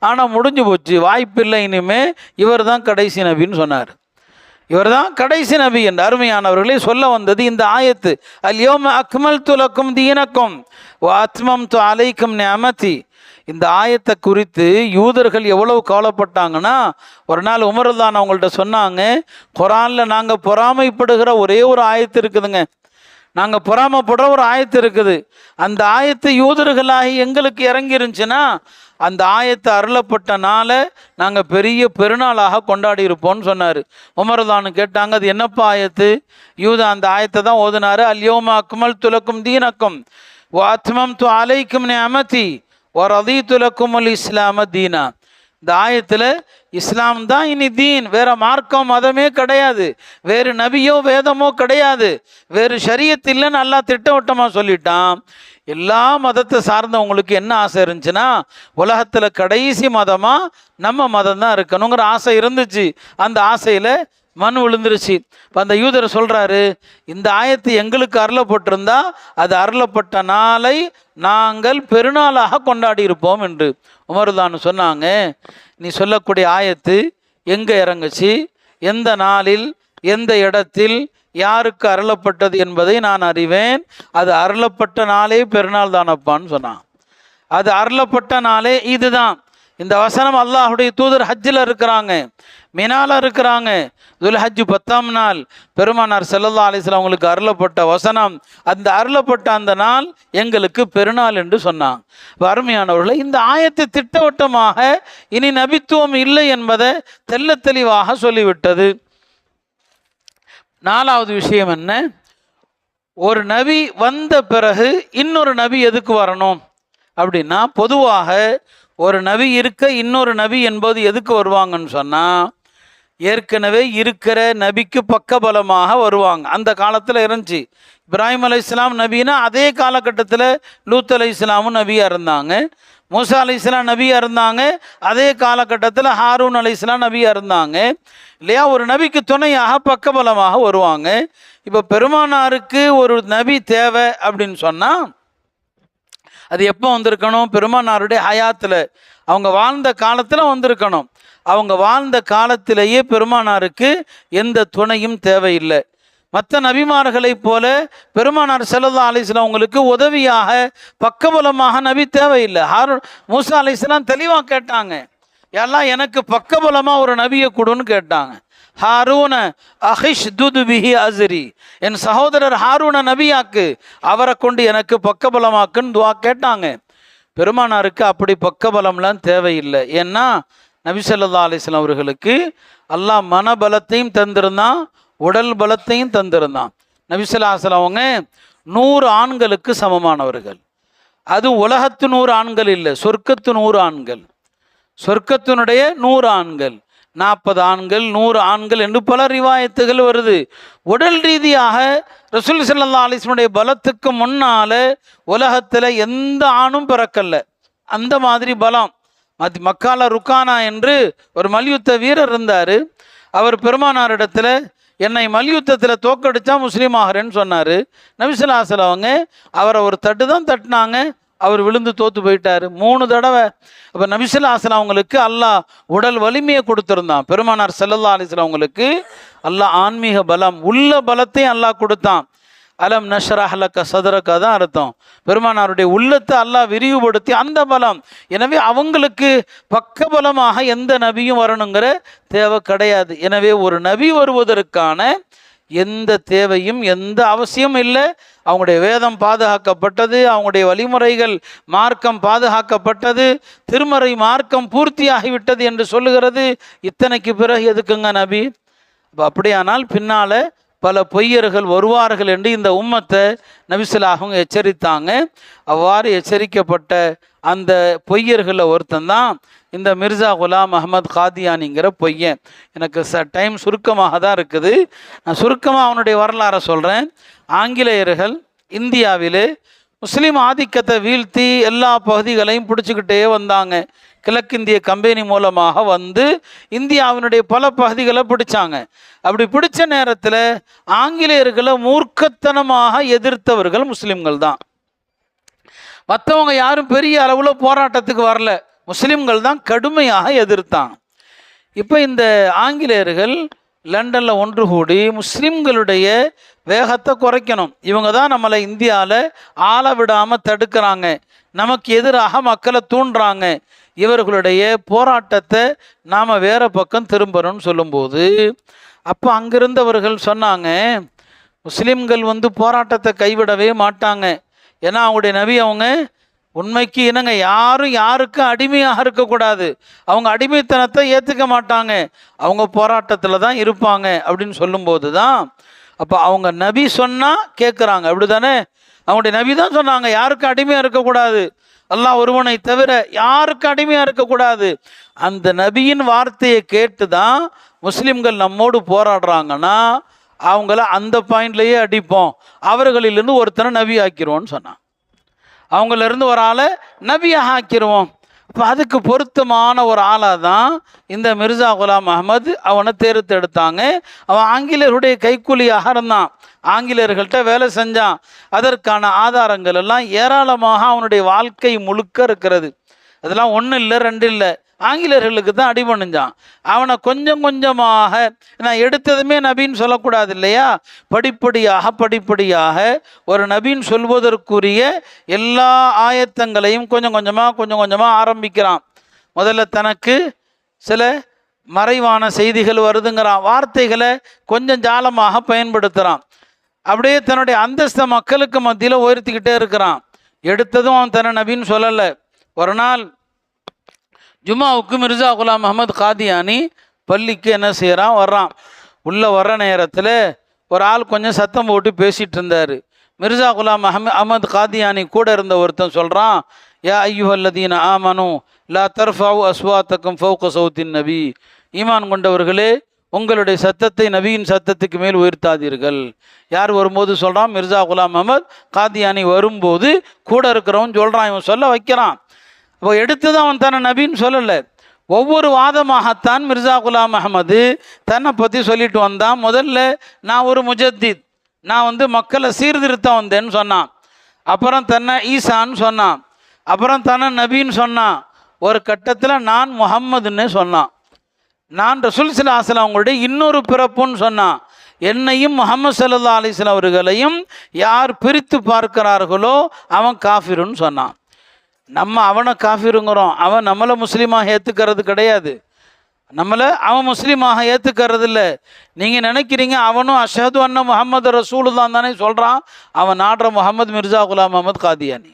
ஆனால் முடிஞ்சு போச்சு, வாய்ப்பில்லை, இனிமே இவர் தான் கடைசி நபின்னு சொன்னார். இவர் தான் கடைசி நபி என்று அருமையானவர்களே சொல்ல வந்தது இந்த ஆயத்து. அல்யௌம அக்மல்து லக்கும் தீனக்கும் வ அத்மம்து அலைக்கும் நிஅமதி. இந்த ஆயத்தை குறித்து யூதர்கள் எவ்வளவு கவலைப்பட்டாங்கன்னா, ஒரு நாள் உமர்தான் அவங்கள்ட்ட சொன்னாங்க, குர்ஆனில் நாங்கள் பொறாமைப்படுகிற ஒரே ஒரு ஆயத்து இருக்குதுங்க, நாங்கள் பொறாமைப்படுற ஒரு ஆயத்து இருக்குது, அந்த ஆயத்து யூதர்களாகி எங்களுக்கு இறங்கி இருந்துச்சுன்னா அந்த ஆயத்தை அருளப்பட்ட நாளை நாங்கள் பெரிய பெருநாளாக கொண்டாடி இருப்போம்னு சொன்னார். உமர்தானு கேட்டாங்க, அது என்னப்பா ஆயத்து? யூதா அந்த ஆயத்தை தான் ஓதுனாரு. அல்யௌம அக்மல்து லக்கும் தீனக்கும் வ அத்மம்து அலைக்கும் நிஅமதி வ ரதீது லக்குமுல் இஸ்லாம தீனா. இந்த ஆயத்தில் இஸ்லாம் தான் இனி தீன், வேற மார்க்கம் மதமே கிடையாது, வேறு நபியோ வேதமோ கிடையாது, வேறு ஷரியத் இல்லைன்னு அல்லாஹ் திட்டவட்டமாக சொல்லிட்டான். எல்லா மதத்தை சார்ந்தவங்களுக்கு என்ன ஆசை இருந்துச்சுன்னா, உலகத்தில் கடைசி மதமாக நம்ம மதம் தான் இருக்கணுங்கிற ஆசை இருந்துச்சு. அந்த ஆசையில் மண் விழுந்துருச்சு. இப்போ அந்த யூதர் சொல்கிறாரு, இந்த ஆயத்து எங்களுக்கு அருளப்பட்டிருந்தா அது அருளப்பட்ட நாளை நாங்கள் பெருநாளாக கொண்டாடி இருப்போம் என்று. உமர்தான் சொன்னாங்க, நீ சொல்லக்கூடிய ஆயத்து எங்கே இறங்குச்சு, எந்த நாளில் எந்த இடத்தில் யாருக்கு அருளப்பட்டது என்பதை நான் அறிவேன், அது அருளப்பட்ட நாளே பெருநாள் தானப்பான்னு சொன்னான். அது அருளப்பட்ட நாளே இதுதான். இந்த வசனம் அல்லாஹுடைய தூதர் ஹஜ்ஜில் இருக்கிறாங்க, மினால இருக்கிறாங்க, துல்ஹஜ் 10ஆம் நாள் பெருமானார் ஸல்லல்லாஹு அலைஹி வஸல்லம் அவங்களுக்கு அருளப்பட்ட வசனம், அந்த அருளப்பட்ட அந்த நாள் எங்களுக்கு பெருநாள் என்று சொன்னாங்க. அருமையானவர்களே, இந்த ஆயத்தை திட்டவட்டமாக இனி நபித்துவம் இல்லை என்பதை தெல்ல தெளிவாக சொல்லிவிட்டது. நாலாவது விஷயம் என்ன? ஒரு நபி வந்த பிறகு இன்னொரு நபி எதுக்கு வரணும் அப்படின்னா, பொதுவாக ஒரு நபி இருக்க இன்னொரு நபி என்பது எதுக்கு வருவாங்கன்னு சொன்னால், ஏற்கனவே இருக்கிற நபிக்கு பக்கபலமாக வருவாங்க. அந்த காலத்தில் இருந்துச்சு. இப்ராஹிம் அலைஹிஸ்ஸலாம் நபின்னா அதே காலகட்டத்தில் லூத் அலைஹிஸ்ஸலாமும் நபியாக இருந்தாங்க, மூசா அலைஹிஸ்ஸலாம் நபியாக இருந்தாங்க, அதே காலகட்டத்தில் ஹாரூன் அலைஹிஸ்ஸலாம் நபியாக இருந்தாங்க இல்லையா? ஒரு நபிக்கு துணையாக பக்கபலமாக வருவாங்க. இப்போ பெருமானாருக்கு ஒரு நபி தேவை அப்படின்னு சொன்னால் அது எப்போ வந்திருக்கணும்? பெருமானாருடைய ஹயாத்தில், அவங்க வாழ்ந்த காலத்தில் வந்திருக்கணும். அவங்க வாழ்ந்த காலத்திலேயே பெருமானாருக்கு எந்த துணையும் தேவையில்லை. மற்ற நபிமார்களைப் போல பெருமானார் ஸல்லல்லாஹு அலைஹி வஸல்லம் அவங்களுக்கு உதவியாக பக்கபலமாக நபி தேவையில்லை. மூசா அலைஹிஸ்ஸலாம் தெளிவாக கேட்டாங்க, எல்லாம் எனக்கு பக்கபலமாக ஒரு நபியை கொடுன்னு கேட்டாங்க. ஹாரூன அஹிஷ் துது பிஹி அஸ்ரி, என் சகோதரர் ஹாரூன நபியாக்கு, அவரை கொண்டு எனக்கு பக்கபலமாக்குன்னு துவா கேட்டாங்க. பெருமானாருக்கு அப்படி பக்கபலம்லாம் தேவையில்லை. ஏன்னா நபி ஸல்லல்லாஹு அலைஹி வஸல்லம் அவர்களுக்கு அல்லாஹ் மனபலத்தையும் தந்திருந்தான், உடல் பலத்தையும் தந்திருந்தான். நபி ஸல்லல்லாஹு அலைஹி வஸல்லம் அவங்க 100 ஆண்களுக்கு சமமானவர்கள். அது உலகத்து 100 ஆண்கள் இல்லை, சொர்க்கத்து 100 ஆண்கள். சொர்க்கத்தினுடைய 100 ஆண்கள், 40 ஆண்கள், 100 ஆண்கள் என்று பல ரிவாயத்துகள் வருது. உடல் ரீதியாக ரசூல் ஸல்லல்லாஹு அலைஹி வஸல்லம் பலத்துக்கு முன்னால உலகத்தில் எந்த ஆணும் பிறக்கல்ல. அந்த மாதிரி பலம். மக்கால ருக்கானா என்று ஒரு மல்யுத்த வீரர் இருந்தார். அவர் பெருமானாரிடத்தில் என்னை மல்யுத்தத்தில் தோக்கடிச்சா முஸ்லீம் ஆகிறேன்னு சொன்னார். நபி ஸல்லல்லாஹு அலைஹி வஸல்லம் அவங்க அவரை ஒரு தட்டு தான் தட்டினாங்க, அவர் விழுந்து தோற்று போயிட்டார் 3 தடவை. அப்போ நபி ஸல்லல்லாஹு அலைஹி வஸல்லம் அவங்களுக்கு அல்லாஹ் உடல் வலிமையை கொடுத்துருந்தான். பெருமானார் ஸல்லல்லாஹு அலைஹி வஸல்லம் அவங்களுக்கு அல்லாஹ் ஆன்மீக பலம், உள்ள பலத்தையும் அல்லாஹ் கொடுத்தான். அலம் நஷ்ரஹ் லக சத்ரக தான் அர்த்தம். பெருமானாருடைய உள்ளத்தை அல்லாஹ் விரிவுபடுத்தி அந்த பலம். எனவே அவங்களுக்கு பக்கபலமாக எந்த நபியும் வரணுங்கிற தேவை கிடையாது. எனவே ஒரு நபி வருவதற்கான எந்த தேவையும் எந்த அவசியம் இல்லை. அவங்களுடைய வேதம் பாதுகாக்கப்பட்டது, அவங்களுடைய வழிமுறைகள் மார்க்கம் பாதுகாக்கப்பட்டது, திருமறை மார்க்கம் பூர்த்தியாகிவிட்டது என்று சொல்லுகிறது. இத்தனைக்கு பிறகு எதுக்குங்க நபி? அப்படியானால் பின்னால் பல பொய்யர்கள் வருவார்கள் என்று இந்த உம்மத்தை நபி ஸல்லல்லாஹு அலைஹி வஸல்லம் எச்சரித்தாங்க. அவ்வாறு எச்சரிக்கப்பட்ட அந்த பொய்யர்களில் ஒருத்தன் தான் இந்த மிர்சா குலாம் அஹமத் காதியானிங்கிற பொய்யன். எனக்கு டைம் சுருக்கமாக தான் இருக்குது, நான் சுருக்கமாக அவனுடைய வரலாறை சொல்கிறேன். ஆங்கிலேயர்கள் இந்தியாவிலே முஸ்லீம் ஆதிக்கத்தை வீழ்த்தி எல்லா பகுதிகளையும் பிடிச்சிக்கிட்டே வந்தாங்க. கிழக்கிந்திய கம்பெனி மூலமாக வந்து இந்தியாவினுடைய பல பகுதிகளை பிடிச்சாங்க. அப்படி பிடிச்ச நேரத்தில் ஆங்கிலேயர்களை மூர்க்கத்தனமாக எதிர்த்தவர்கள் முஸ்லீம்கள் தான். மற்றவங்க யாரும் பெரிய அளவில் போராட்டத்துக்கு வரல, முஸ்லீம்கள் தான் கடுமையாக எதிர்த்தாங்க. இப்போ இந்த ஆங்கிலேயர்கள் லண்டனில் ஒன்று கூடி முஸ்லீம்களுடைய வேகத்தை குறைக்கணும், இவங்க தான் நம்மளை இந்தியாவில் ஆள விடாமல் தடுக்கிறாங்க, நமக்கு எதிராக மக்களை தூண்டுறாங்க, இவர்களுடைய போராட்டத்தை நாம் வேறு பக்கம் திரும்பணும்னு சொல்லும்போது அப்போ அங்கிருந்தவர்கள் சொன்னாங்க, முஸ்லீம்கள் வந்து போராட்டத்தை கைவிடவே மாட்டாங்க. ஏன்னா அவங்களுடைய நபி அவங்க உண்மைக்கு என்னங்க யாரும் யாருக்கும் அடிமையாக இருக்கக்கூடாது, அவங்க அடிமைத்தனத்தை ஏற்றுக்க மாட்டாங்க, அவங்க போராட்டத்தில் தான் இருப்பாங்க அப்படின்னு சொல்லும்போது தான் அப்போ அவங்க நபி சொன்னால் கேட்குறாங்க. அப்படி தானே? அவங்களுடைய நபி தான் சொன்னாங்க யாருக்கும் அடிமையாக இருக்கக்கூடாது, அல்லாஹ் ஒருவனை தவிர யாருக்கும் அடிமையாக இருக்கக்கூடாது. அந்த நபியின் வார்த்தையை கேட்டு தான் முஸ்லீம்கள் நம்மோடு போராடுறாங்கன்னா அவங்கள அந்த பாயிண்ட்லேயே அடிப்போம், அவர்களிலிருந்து ஒருத்தனை நபி ஆக்கிடுவோன்னு சொன்னான். அவங்களிருந்து ஒரு ஆளை நபியாக ஆக்கிடுவோம். இப்போ அதுக்கு பொருத்தமான ஒரு ஆளாக தான் இந்த மிர்சா குலாம் அஹமது அவனை தேர்ந்தெடுத்தாங்க. அவன் ஆங்கிலேயருடைய கைக்கூலியாக இருந்தான், ஆங்கிலேயர்கள்ட்ட வேலை செஞ்சான். அதற்கான ஆதாரங்கள் எல்லாம் ஏராளமாக அவனுடைய வாழ்க்கை முழுக்க இருக்கிறது. அதெல்லாம் 1 இல்லை 2 இல்லை, ஆங்கிலேயர்களுக்கு தான் அடிபணிஞ்சான். அவனை கொஞ்சம் கொஞ்சமாக, நான் எடுத்ததுமே நபின்னு சொல்லக்கூடாது இல்லையா, படிப்படியாக ஒரு நபின்னு சொல்வதற்குரிய எல்லா ஆயத்தங்களையும் கொஞ்சம் கொஞ்சமாக ஆரம்பிக்கிறான். முதல்ல தனக்கு சில மறைவான செய்திகள் வருதுங்கிறான், வார்த்தைகளை கொஞ்சம் ஜாலமாக பயன்படுத்துகிறான். அப்படியே தன்னுடைய அந்தஸ்தை மக்களுக்கு மத்தியில் உயர்த்திக்கிட்டே இருக்கிறான். எடுத்ததும் அவன் தன்னை நபின்னு சொல்லலை. ஒரு நாள் ஜும்மாவுக்கு மிர்சா குலாம் அஹமத் காதியானி பள்ளிக்கு என்ன செய்கிறான், வர்றான். உள்ளே வர்ற நேரத்தில் ஒரு ஆள் கொஞ்சம் சத்தம் போட்டு பேசிகிட்டு இருந்தார். மிர்சா குலாம் அஹமத் காதியானி கூட இருந்த ஒருத்தன் சொல்கிறான், யா ஐயுஹல்லதீன ஆமனு லா தர்ஃபவு அஸ்வாத்தக்கும் ஃபௌக சௌத்தின் நபி, ஈமான் கொண்டவர்களே உங்களுடைய சத்தத்தை நபியின் சத்தத்துக்கு மேல் உயர்த்தாதீர்கள். யார் வரும்போது சொல்கிறான்? மிர்சா குலாம் அஹமத் காதியானி வரும்போது கூட இருக்கிறவன் சொல்கிறான், இவன் சொல்ல வைக்கிறான். இப்போ எடுத்தது அவன் தன்னை நபின்னு சொல்லலை, ஒவ்வொரு வாதமாகத்தான் மிர்சா குலாம் அஹமது தன்னை பற்றி சொல்லிட்டு வந்தான். முதல்ல நான் ஒரு முஜத்தித், நான் வந்து மக்களை சீர்திருத்த வந்தேன்னு சொன்னான். அப்புறம் தன்னை ஈசான்னு சொன்னான், அப்புறம் தன்னை நபின்னு சொன்னான். ஒரு கட்டத்தில் நான் முஹம்மதுன்னு சொன்னான், நான் ரசூல் ஸல்லல்லாஹு அலைஹி வஸல்லம் அவங்களுடைய இன்னொரு பிறப்புன்னு சொன்னான். என்னையும் முஹம்மது ஸல்லல்லாஹு அலைஹி வஸல்லம் அவர்களையும் யார் பிரித்து பார்க்கிறார்களோ அவன் காஃபிருன்னு சொன்னான். நம்ம அவனை காஃபிருங்கிறோம், அவன் நம்மளை முஸ்லீமாக ஏற்றுக்கிறது கிடையாது. நம்மளை அவன் முஸ்லீமாக ஏற்றுக்கிறது இல்லை. நீங்கள் நினைக்கிறீங்க அவனும் அஷ்ஹது அன்ன முஹம்மது ரசூலுல்லாஹ் தானே சொல்கிறான், அவன் நாடுற முகமது மிர்சா குலாம் அஹமத் காதியானி.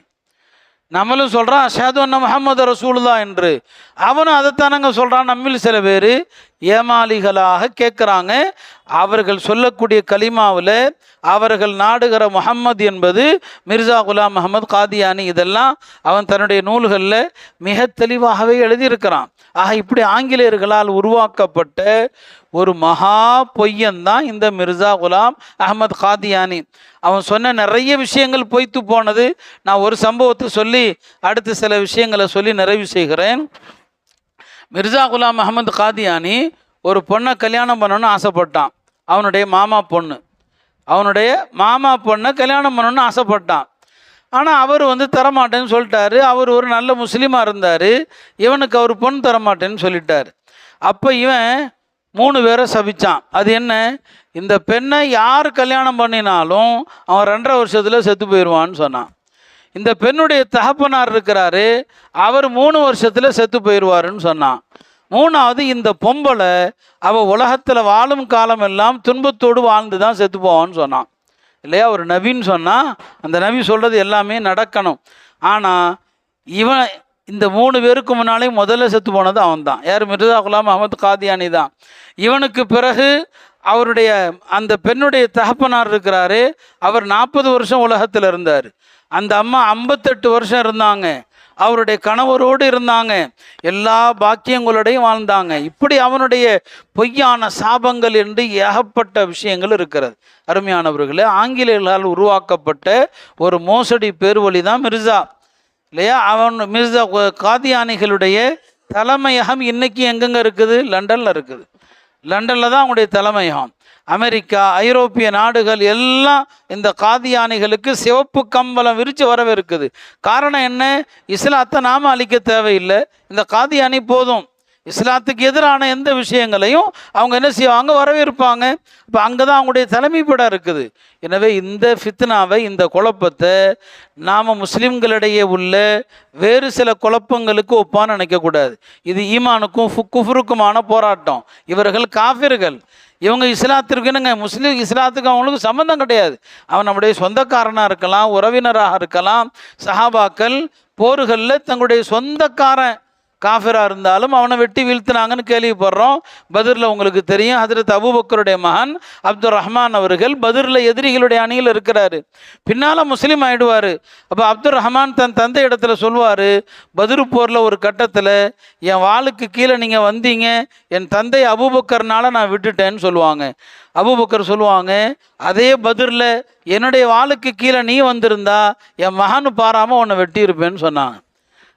நம்மளும் சொல்கிறான் அஷ்ஹது அன்ன முஹம்மது ரசூலுல்லாஹ் என்று, அவனும் அதைத்தானங்க சொல்கிறான். நம்மில் சில பேர் ஏமாளிகளாக கேட்குறாங்க. அவர்கள் சொல்லக்கூடிய கலிமாவில் அவர்கள் நாடுகிற முஹம்மது என்பது மிர்சா குலாம் அஹமத் காதியானி. இதெல்லாம் அவன் தன்னுடைய நூல்களில் மிக தெளிவாகவே எழுதியிருக்கிறான். ஆக இப்படி ஆங்கிலேயர்களால் உருவாக்கப்பட்ட ஒரு மகா பொய்யன்தான் இந்த மிர்சா குலாம் அஹமத் காதியானி. அவன் சொன்ன நிறைய விஷயங்கள் பொய்த்து போனது. நான் ஒரு சம்பவத்தை சொல்லி அடுத்து சில விஷயங்களை சொல்லி நிறைவு செய்கிறேன். மிர்சா குலாம் அஹமத் காதியானி ஒரு பொண்ணை கல்யாணம் பண்ணணும்னு ஆசைப்பட்டான். அவனுடைய மாமா பொண்ணை கல்யாணம் பண்ணணும்னு ஆசைப்பட்டான். ஆனால் அவர் தரமாட்டேன்னு சொல்லிட்டாரு. அவர் ஒரு நல்ல முஸ்லீமாக இருந்தார். இவனுக்கு அவர் பொண்ணு தரமாட்டேன்னு சொல்லிட்டார். அப்போ இவன் 3 பேரை சபிச்சான். அது என்ன, இந்த பெண்ணை யார் கல்யாணம் பண்ணினாலும் அவன் 2.5 வருஷத்தில் செத்து போயிடுவான்னு சொன்னான். இந்த பெண்ணுடைய தகப்பனார் இருக்கிறாரு, அவர் 3 வருஷத்தில் செத்து போயிடுவாருன்னு சொன்னான். 3வது இந்த பொம்பளை அவள் உலகத்தில் வாழும் காலம் எல்லாம் துன்பத்தோடு வாழ்ந்து தான் செத்து போவான்னு சொன்னான். இல்லையா, ஒரு நபின்னு சொன்னால் அந்த நபி சொல்கிறது எல்லாமே நடக்கணும். ஆனால் இவன் இந்த 3 பேருக்கு முன்னாலே முதல்ல செத்து போனது அவன் தான். யார்? மிர்சா குலாம் அஹமத் காதியானி தான். இவனுக்கு பிறகு அவருடைய அந்த பெண்ணுடைய தகப்பனார் இருக்கிறாரு, அவர் 40 வருஷம் உலகத்தில் இருந்தார். அந்த அம்மா 58 வருஷம் இருந்தாங்க. அவருடைய கணவரோடு இருந்தாங்க. எல்லா பாக்கியங்களோடையும் வாழ்ந்தாங்க. இப்படி அவனுடைய பொய்யான சாபங்கள் என்று ஏகப்பட்ட விஷயங்கள் இருக்கிறது. அருமையானவர்களே, ஆங்கிலேயர்களால் உருவாக்கப்பட்ட ஒரு மோசடி பேர்வழி தான் மிர்சா. இல்லையா, மிர்சா காதியானிகளுடைய தலைமையகம் இன்னைக்கு எங்கெங்க இருக்குது? லண்டனில் இருக்குது. லண்டனில் தான் அவங்களுடைய தலைமையகம். அமெரிக்கா, ஐரோப்பிய நாடுகள் எல்லாம் இந்த காதியானிகளுக்கு சிவப்பு கம்பளம் விரித்து வரவிருக்குது. காரணம் என்ன? இஸ்லாத்தை நாம் அழிக்க தேவையில்லை, இந்த காதியானி போதும். இஸ்லாத்துக்கு எதிரான எந்த விஷயங்களையும் அவங்க என்ன செய்வாங்க? வரவேற்பாங்க. இப்போ அங்கே தான் அவங்களுடைய தலைமைப்படம் இருக்குது. எனவே இந்த ஃபித்னாவை, இந்த குழப்பத்தை நாம் முஸ்லீம்களிடையே உள்ள வேறு சில குழப்பங்களுக்கு ஒப்பான்னு நினைக்கக்கூடாது. இது ஈமானுக்கும் குஃப்ருக்குமான போராட்டம். இவர்கள் காஃபிர்கள், இவங்க இஸ்லாத்திற்குன்னுங்க. இஸ்லாத்துக்கு அவங்களுக்கு சம்மந்தம் கிடையாது. அவன் நம்முடைய சொந்தக்காரனாக இருக்கலாம், உறவினராக இருக்கலாம். சஹாபாக்கள் போர்களில் தங்களுடைய சொந்தக்காரன் காஃபிராக இருந்தாலும் அவனை வெட்டி வீழ்த்தினாங்கன்னு கேள்விப்படுறோம். பத்ரில் உங்களுக்கு தெரியும், ஹஜ்ரத் அபூபக்கருடைய மகன் அப்துல் ரஹ்மான் அவர்கள் பத்ரில் எதிரிகளுடைய அணியில் இருக்கிறாரு. பின்னால் முஸ்லீம் ஆகிடுவார். அப்போ அப்துல் ரஹ்மான் தன் தந்தை இடத்துல சொல்லுவார், பத்ரு போரில் ஒரு கட்டத்தில் என் வாளுக்கு கீழே நீங்கள் வந்தீங்க, என் தந்தை அபூபக்கர்னால நான் விட்டுட்டேன்னு சொல்லுவாங்க. அபூபக்கர் சொல்லுவாங்க, அதே பத்ரில் என்னுடைய வாளுக்கு கீழே நீ வந்திருந்தா என் மகனு பாராமல் உன்னை வெட்டியிருப்பேன்னு சொன்னாங்க.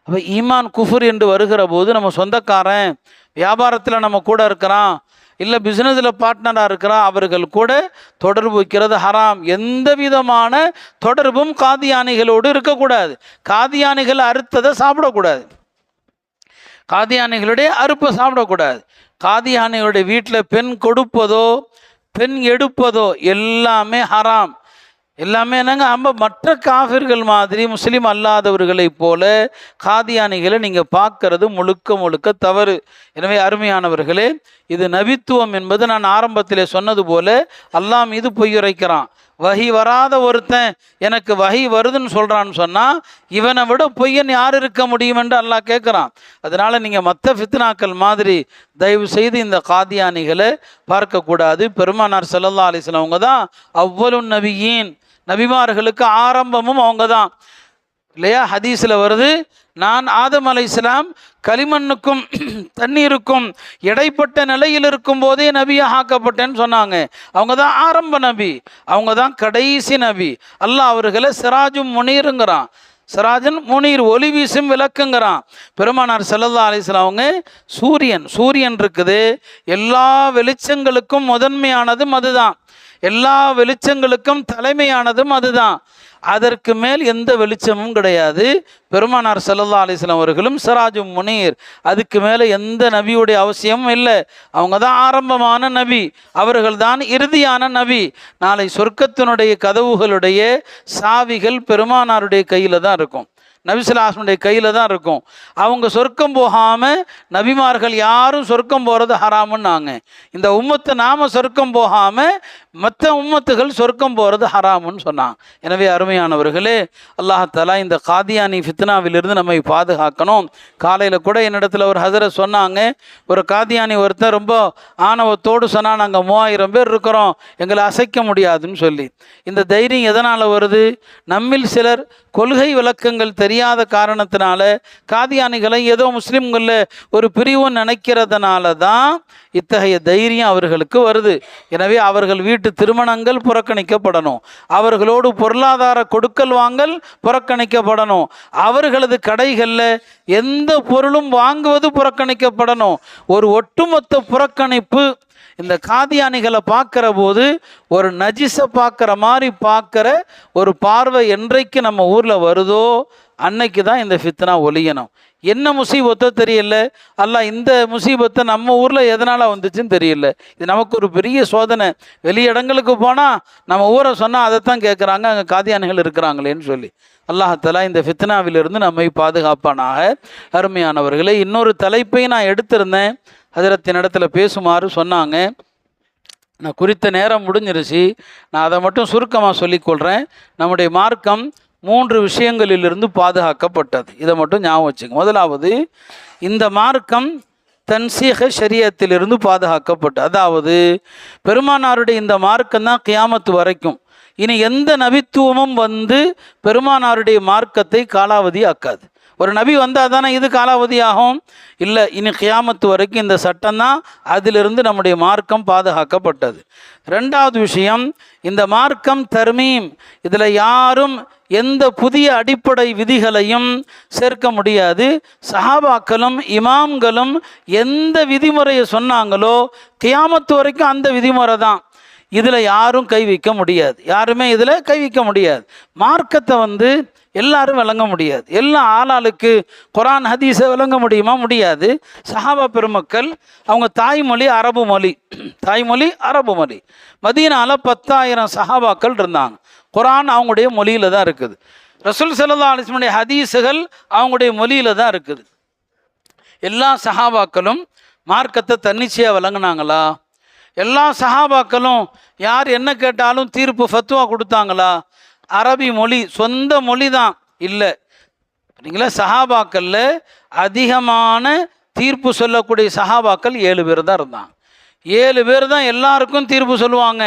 அப்போ ஈமான் குஃபுர் என்று வருகிற போது நம்ம சொந்தக்காரன், வியாபாரத்தில் நம்ம கூட இருக்கிறான், இல்லை பிஸ்னஸில் பார்ட்னராக இருக்கிறான், அவர்கள் கூட தொடர்பு வைக்கிறது ஹராம். எந்த விதமான தொடர்பும் காதியானிகளோடு இருக்கக்கூடாது. காதியானிகள் அறுத்ததை சாப்பிடக்கூடாது. காதியானிகளுடைய அறுப்பை சாப்பிடக்கூடாது. காதியானிகளுடைய வீட்டில் பெண் கொடுப்பதோ பெண் எடுப்பதோ எல்லாமே ஹராம். எல்லாமே என்னங்க, நம்ம மற்ற காஃபிர்கள் மாதிரி முஸ்லீம் அல்லாதவர்களைப் போல காதியானிகளை நீங்கள் பார்க்கறது முழுக்க முழுக்க தவறு. எனவே அருமையானவர்களே, இது நபித்துவம் என்பது நான் ஆரம்பத்தில் சொன்னது போல அல்லாஹ் மீது பொய்யுரைக்கிறான். வஹி வராத ஒருத்தன் எனக்கு வஹி வருதுன்னு சொல்கிறான்னு சொன்னால் இவனை விட பொய்யன் யார் இருக்க முடியும் என்று அல்லாஹ் கேட்குறான். அதனால் நீங்கள் மற்ற ஃபித்னாக்கள் மாதிரி தயவு செய்து இந்த காதியானிகளை பார்க்கக்கூடாது. பெருமானார் ஸல்லல்லாஹு அலைஹி வஸல்லம் அவங்க தான் அவ்வலுன் நபியீன், நபிமார்களுக்கு ஆரம்பமும் அவங்க தான். இல்லையா, ஹதீஸில் வருது, நான் ஆதம் அலைஹிஸ்ஸலாம் களிமண்ணுக்கும் தண்ணீருக்கும் இடைப்பட்ட நிலையில் இருக்கும் போதே நபியாக ஆக்கப்பட்டேன்னு சொன்னாங்க. அவங்க தான் ஆரம்ப நபி, அவங்க தான் கடைசி நபி. அல்லாஹ் அவர்களை சிராஜும் முனீருங்கிறான். சிராஜன் முனீர், ஒளி வீசும் விளக்குங்கிறான். பெருமானார் ஸல்லல்லாஹு அலைஹி வஸல்லம் அவங்க சூரியன் இருக்குது, எல்லா வெளிச்சங்களுக்கும் முதன்மையானதும் அதுதான், எல்லா வெளிச்சங்களுக்கும் தலைமையானதும் அதுதான். அதற்கு மேல் எந்த வெளிச்சமும் கிடையாது. பெருமானார் ஸல்லல்லாஹு அலைஹி வஸல்லம் அவர்களும் சிராஜும் முனீர், அதுக்கு மேலே எந்த நபியுடைய அவசியமும் இல்லை. அவங்க தான் ஆரம்பமான நபி, அவர்கள் தான் இறுதியான நபி. நாளை சொர்க்கத்தினுடைய கதவுகளுடைய சாவிகள் பெருமானாருடைய கையில் தான் இருக்கும். நபிசுல்லாஸ்முடைய கையில் தான் இருக்கும். அவங்க சொர்க்கம் போகாமல் நபிமார்கள் யாரும் சொர்க்கம் போகிறது ஹராமுன்னாங்க. இந்த உம்மத்தை நாம் சொர்க்கம் போகாமல் மற்ற உம்மத்துகள் சொர்க்கம் போகிறது ஹராமுன்னு சொன்னாங்க. எனவே அருமையானவர்களே, அல்லாஹாலா இந்த காதியானி ஃபித்னாவிலிருந்து நம்மை பாதுகாக்கணும். காலையில் கூட என்னிடத்துல ஒரு ஹசரத் சொன்னாங்க, ஒரு காதியானி ஒருத்தர் ரொம்ப ஆணவத்தோடு சொன்னால் நாங்கள் 3000 பேர் இருக்கிறோம், எங்களை அசைக்க முடியாதுன்னு சொல்லி. இந்த தைரியம் எதனால் வருது? நம்மில் சிலர் கொள்கை விளக்கங்கள் தெரியாத காரணத்தினால காதியானிகளை ஏதோ முஸ்லீம்களில் ஒரு பிரிவு நினைக்கிறதுனால தான் இத்தகைய தைரியம் அவர்களுக்கு வருது. எனவே அவர்கள் வீட்டு திருமணங்கள் புறக்கணிக்கப்படணும், அவர்களோடு பொருளாதார கொடுக்கல் வாங்கல் புறக்கணிக்கப்படணும், அவர்களது கடைகளில் எந்த பொருளும் வாங்குவது புறக்கணிக்கப்படணும். ஒரு ஒட்டுமொத்த புறக்கணிப்பு. இந்த காதியானிகளை பார்க்குற போது ஒரு நஜிஸை பார்க்குற மாதிரி பார்க்குற ஒரு பார்வை என்றைக்கு நம்ம ஊரில் வருதோ அன்னைக்கு தான் இந்த ஃபித்னா ஒழியணும். என்ன முசீபத்தோ தெரியல, அல்லாஹ் இந்த முசீபத்தை நம்ம ஊரில் எதனால் வந்துச்சுன்னு தெரியல. இது நமக்கு ஒரு பெரிய சோதனை. வெளியிடங்களுக்கு போனால் நம்ம ஊரை சொன்னால் அதைத்தான் கேட்குறாங்க, அங்கே காதியானிகள் இருக்கிறாங்களேன்னு சொல்லி. அல்லாஹாலா இந்த ஃபித்னாவிலிருந்து நம்மை பாதுகாப்பானாக. அருமையானவர்களே, இன்னொரு தலைப்பை நான் எடுத்திருந்தேன், ஹஜரத்தின் இடத்துல பேசுமாறு சொன்னாங்க. நான் குறித்த நேரம் முடிஞ்சிருச்சு, நான் அதை மட்டும் சுருக்கமாக சொல்லிக்கொள்கிறேன். நம்முடைய மார்க்கம் 3 விஷயங்களிலிருந்து பாதுகாக்கப்பட்டது. இதை மட்டும் ஞாபகம் வச்சுங்க. முதலாவது, இந்த மார்க்கம் தன்சீக ஷரியத்திலிருந்து பாதுகாக்கப்பட்டது. அதாவது பெருமானாருடைய இந்த மார்க்கம் தான் கியாமத்து வரைக்கும். இனி எந்த நபித்துவமும் வந்து பெருமானாருடைய மார்க்கத்தை காலாவதி ஆக்காது. ஒரு நபி வந்தால் தானே இது காலாவதி ஆகும்? இல்லை, இனி கியாமத்து வரைக்கும் இந்த சட்டம் தான், அதிலிருந்து நம்முடைய மார்க்கம் பாதுகாக்கப்பட்டது. 2வது விஷயம், இந்த மார்க்கம் தர்மீம். இதில் யாரும் எந்த புதிய அடிப்படை விதிகளையும் சேர்க்க முடியாது. சஹாபாக்களும் இமாம்களும் எந்த விதிமுறையை சொன்னாங்களோ கியாமத்து வரைக்கும் அந்த விதிமுறை தான். இதில் யாரும் கை வைக்க முடியாது, யாருமே இதில் கை வைக்க முடியாது. மார்க்கத்தை வந்து எல்லாரும் விளங்க முடியாது. எல்லாம் ஆளாளுக்கு குரான் ஹதீஸை விளங்க முடியுமா? முடியாது. சஹாபா பெருமக்கள் அவங்க தாய்மொழி அரபு மொழி, தாய்மொழி அரபு மொழி. மதீனாவில் 10,000 சஹாபாக்கள் இருந்தாங்க. குரான் அவங்களுடைய மொழியில் தான் இருக்குது. ரசூல் ஸல்லல்லாஹு அலைஹி வஸல்லம் ஹதீஸுகள் அவங்களுடைய மொழியில் தான் இருக்குது. எல்லா சஹாபாக்களும் மார்க்கத்தை தன்னிச்சையாக விளங்குனாங்களா? எல்லா சஹாபாக்களும் யார் என்ன கேட்டாலும் தீர்ப்பு ஃபத்வா கொடுத்தாங்களா? அரபி மொழி சொந்த மொழி தான் இல்லை. சரிங்களா? சஹாபாக்களில் அதிகமான தீர்ப்பு சொல்லக்கூடிய சஹாபாக்கள் 7 பேர் தான் இருந்தாங்க. 7 பேர் தான் எல்லாருக்கும் தீர்ப்பு சொல்லுவாங்க.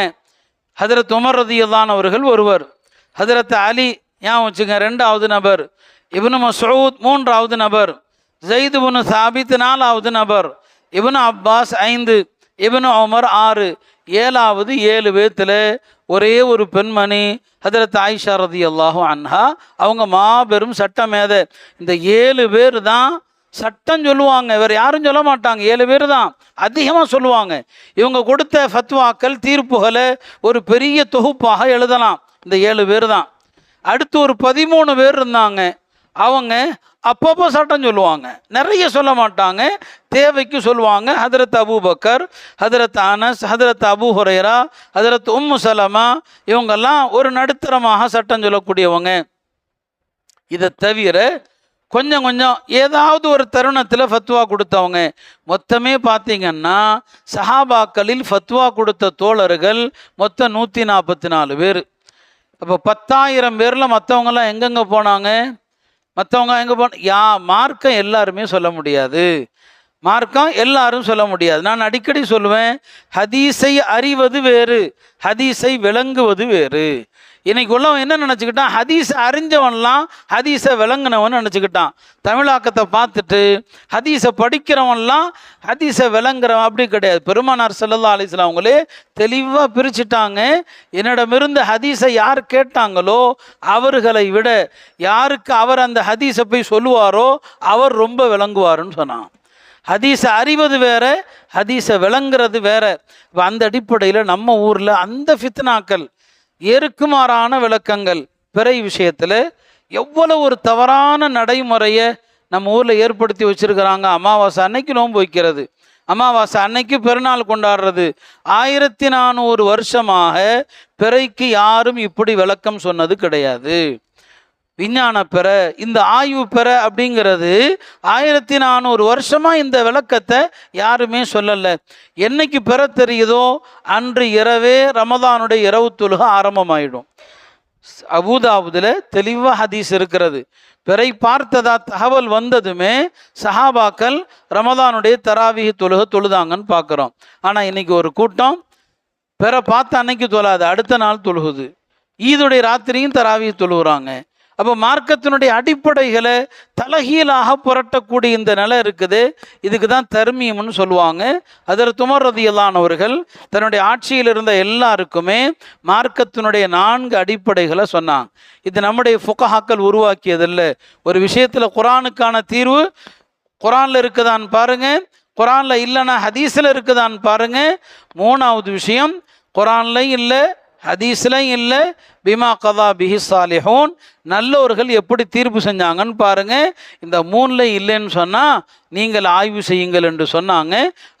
ஹஜரத் உமர் ரலியல்லாஹு அவர்கள் ஒருவர், ஹஜரத் அலி ஞாபகம் வச்சுங்க 2வது நபர், இப்னு மஸ்ஊத் 3வது நபர், ஸைத் இப்னு சாபித் 4வது நபர், இப்னு அப்பாஸ் 5, இப்னு உமர் 6, 7வது 7 பேத்தில் ஒரே ஒரு பெண்மணி ஹஜரத் ஆயிஷா ரலியல்லாஹு அன்ஹா. அவங்க மாபெரும் சட்டமேதை. இந்த 7 பேர் தான் சட்டம் சொல்லுவாங்க, வேறு யாரும் சொல்ல மாட்டாங்க. 7 பேர் தான் அதிகமாக சொல்லுவாங்க. இவங்க கொடுத்த ஃபத்வாக்கள் தீர்ப்புகளை ஒரு பெரிய தொகுப்பாக எழுதலாம். இந்த 7 பேர் தான். அடுத்து ஒரு 13 பேர் இருந்தாங்க. அவங்க அப்பப்போ சட்டம் சொல்லுவாங்க, நிறைய சொல்ல மாட்டாங்க, தேவைக்கு சொல்லுவாங்க. ஹதரத் அபூபக்கர், ஹதரத் அனஸ், ஹதரத் அபூ ஹுரைரா, ஹதரத் உம்மு சலமா, இவங்கெல்லாம் ஒரு நடுத்தரமாக சட்டம் சொல்லக்கூடியவங்க. இதை தவிர கொஞ்சம் கொஞ்சம் ஏதாவது ஒரு தருணத்தில் ஃபத்வா கொடுத்தவங்க. மொத்தமே பார்த்தீங்கன்னா சஹாபாக்களில் ஃபத்வா கொடுத்த தோழர்கள் மொத்தம் 144 பேர். அப்போ 10,000 பேரில் மற்றவங்கெல்லாம் எங்கெங்கே போனாங்க? மற்றவங்க எங்கே மார்க்கம் எல்லாருமே சொல்ல முடியாது, மார்க்கம் எல்லாரும் சொல்ல முடியாது. நான் அடிக்கடி சொல்லுவேன், ஹதீஸை அறிவது வேறு, ஹதீஸை விளங்குவது வேறு. இன்னைக்கு உள்ளவன் என்ன நினச்சிக்கிட்டான்? ஹதீஸை அறிஞ்சவன்லாம் ஹதீஸை விளங்குனவன் நினச்சிக்கிட்டான். தமிழாக்கத்தை பார்த்துட்டு ஹதீஸை படிக்கிறவன்லாம் ஹதீஸை விளங்குறவன். அப்படி கிடையாது. பெருமானார் ஸல்லல்லாஹு அலைஹி வஸல்லம் அவங்களே தெளிவாக பிரிச்சுட்டாங்க. என்னிடமிருந்து ஹதீஸை யார் கேட்டாங்களோ அவர்களை விட யாருக்கு அவர் அந்த ஹதீஸை போய் சொல்லுவாரோ அவர் ரொம்ப விளங்குவாருன்னு சொன்னான். ஹதீஸை அறிவது வேற, ஹதீஸை விளங்குறது வேற. அந்த அடிப்படையில் நம்ம ஊரில் அந்த ஃபித்னாக்கள், ஏறுக்குமாறான விளக்கங்கள், பிறை விஷயத்தில் எவ்வளோ ஒரு தவறான நடைமுறையை நம்ம ஊரில் ஏற்படுத்தி வச்சுருக்கிறாங்க. அமாவாசை அன்னைக்கு நோன்பு வைக்கிறது, அமாவாசை அன்னைக்கு பெருநாள் கொண்டாடுறது. 1400 வருஷமாக பிறைக்கு யாரும் இப்படி விளக்கம் சொன்னது கிடையாது. விஞ்ஞான பெற, இந்த ஆய்வு பெற அப்படிங்கிறது 1400 வருஷமாக இந்த விளக்கத்தை யாருமே சொல்லலை. என்னைக்கு பெற தெரியுதோ அன்று இரவே ரமதானுடைய இரவு தொழுகை ஆரம்பமாயிடும். அபூதாவுதில் தெளிவாக ஹதீஸ் இருக்கிறது. பிறை பார்த்ததா தகவல் வந்ததுமே சஹாபாக்கள் ரமதானுடைய தராவிஹ் தொழுகை தொழுதாங்கன்னு பார்க்குறோம். ஆனால் இன்னைக்கு ஒரு கூட்டம் பிற பார்த்த அன்னைக்கு தொழாது, அடுத்த நாள் தொழுகுது. ஈதுடைய ராத்திரியும் தராவிஹ் தொழுகிறாங்க. அப்போ மார்க்கத்தினுடைய அடிப்படைகளை தலகீழாக புரட்டக்கூடிய இந்த நிலை இருக்குது. இதுக்கு தான் தர்மீம்னு சொல்லுவாங்க. ஹஜ்ரத் உமர் ரலியல்லாஹு அவர்கள் தன்னுடைய ஆட்சியில் இருந்த எல்லாருக்குமே மார்க்கத்தினுடைய 4 அடிப்படைகளை சொன்னாங்க. இது நம்முடைய ஃபுகஹாக்கள் உருவாக்கியதில்லை. ஒரு விஷயத்தில் குர்ஆனுக்கான தீர்வு குர்ஆனில் இருக்குதான்னு பாருங்க, குர்ஆனில் இல்லைன்னா ஹதீஸில் இருக்குதான்னு பாருங்க. 3வது விஷயம், குர்ஆன்லையும் இல்லை ஹதீஸ்லையும் இல்லை, பிமா கதா பிஹி சாலிஹூன், நல்லவர்கள் எப்படி தீர்ப்பு செஞ்சாங்கன்னு பாருங்க. இந்த 3ல இல்லைன்னு சொன்னால் நீங்கள் ஆய்வு செய்யுங்கள் என்று சொன்னாங்க.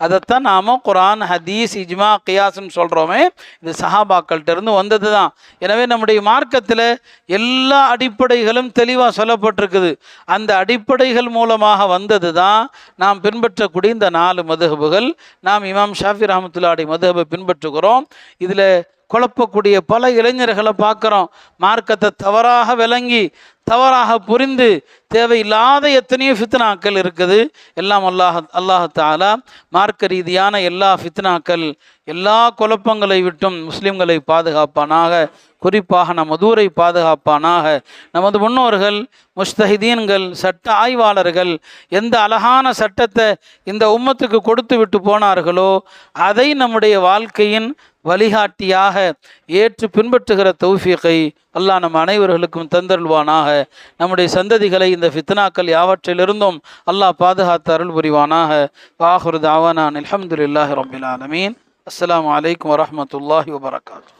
அதைத்தான் நாம் குர்ஆன், ஹதீஸ், இஜ்மா, கியாஸ்ன்னு சொல்கிறோமே. இது சஹாபாக்கள்கிட்ட இருந்து வந்தது தான். எனவே நம்முடைய மார்க்கத்தில் எல்லா அடிப்படைகளும் தெளிவாக சொல்லப்பட்டிருக்குது. அந்த அடிப்படைகள் மூலமாக வந்தது தான் நாம் பின்பற்றக்கூடிய இந்த 4 மதுஹபுகள். நாம் இமாம் ஷாஃபி ரஹ்மத்துல்லாஹி மதுஹபை பின்பற்றுகிறோம். இதில் குழப்பக்கூடிய பல இளைஞர்களை பார்க்குறோம். மார்க்கத்தை தவறாக விளங்கி தவறாக புரிந்து தேவையில்லாத எத்தனையோ ஃபித்னாக்கள் இருக்குது. எல்லாம் அல்லாஹ் தஆலா மார்க்க ரீதியான எல்லா ஃபித்னாக்கள், எல்லா குழப்பங்களை விட்டும் முஸ்லிம்களை பாதுகாப்பானாக. குறிப்பாக நம் மதூரை பாதுகாப்பானாக. நமது முன்னோர்கள் முஸ்தஹிதீன்கள், சட்ட ஆய்வாளர்கள் எந்த அழகான சட்டத்தை இந்த உம்மத்துக்கு கொடுத்து விட்டு போனார்களோ அதை நம்முடைய வாழ்க்கையின் வழிகாட்டியாக ஏற்று பின்பற்றுகிற தௌஃபீகை அல்லாஹ் நம் அனைவர்களுக்கும் தந்தருள்வானாக. நம்முடைய சந்ததிகளை இந்த ஃபித்னாக்கள் யாவற்றிலிருந்தும் அல்லாஹ் பாதுகாத்து அருள் புரிவானாக. வாஹிரு தஅவானா அல்ஹம்துலில்லாஹி ரப்பில் ஆலமீன். அஸ்ஸலாமு அலைக்கும் வரஹ்மத்துல்லாஹி வபரகாத்துஹு.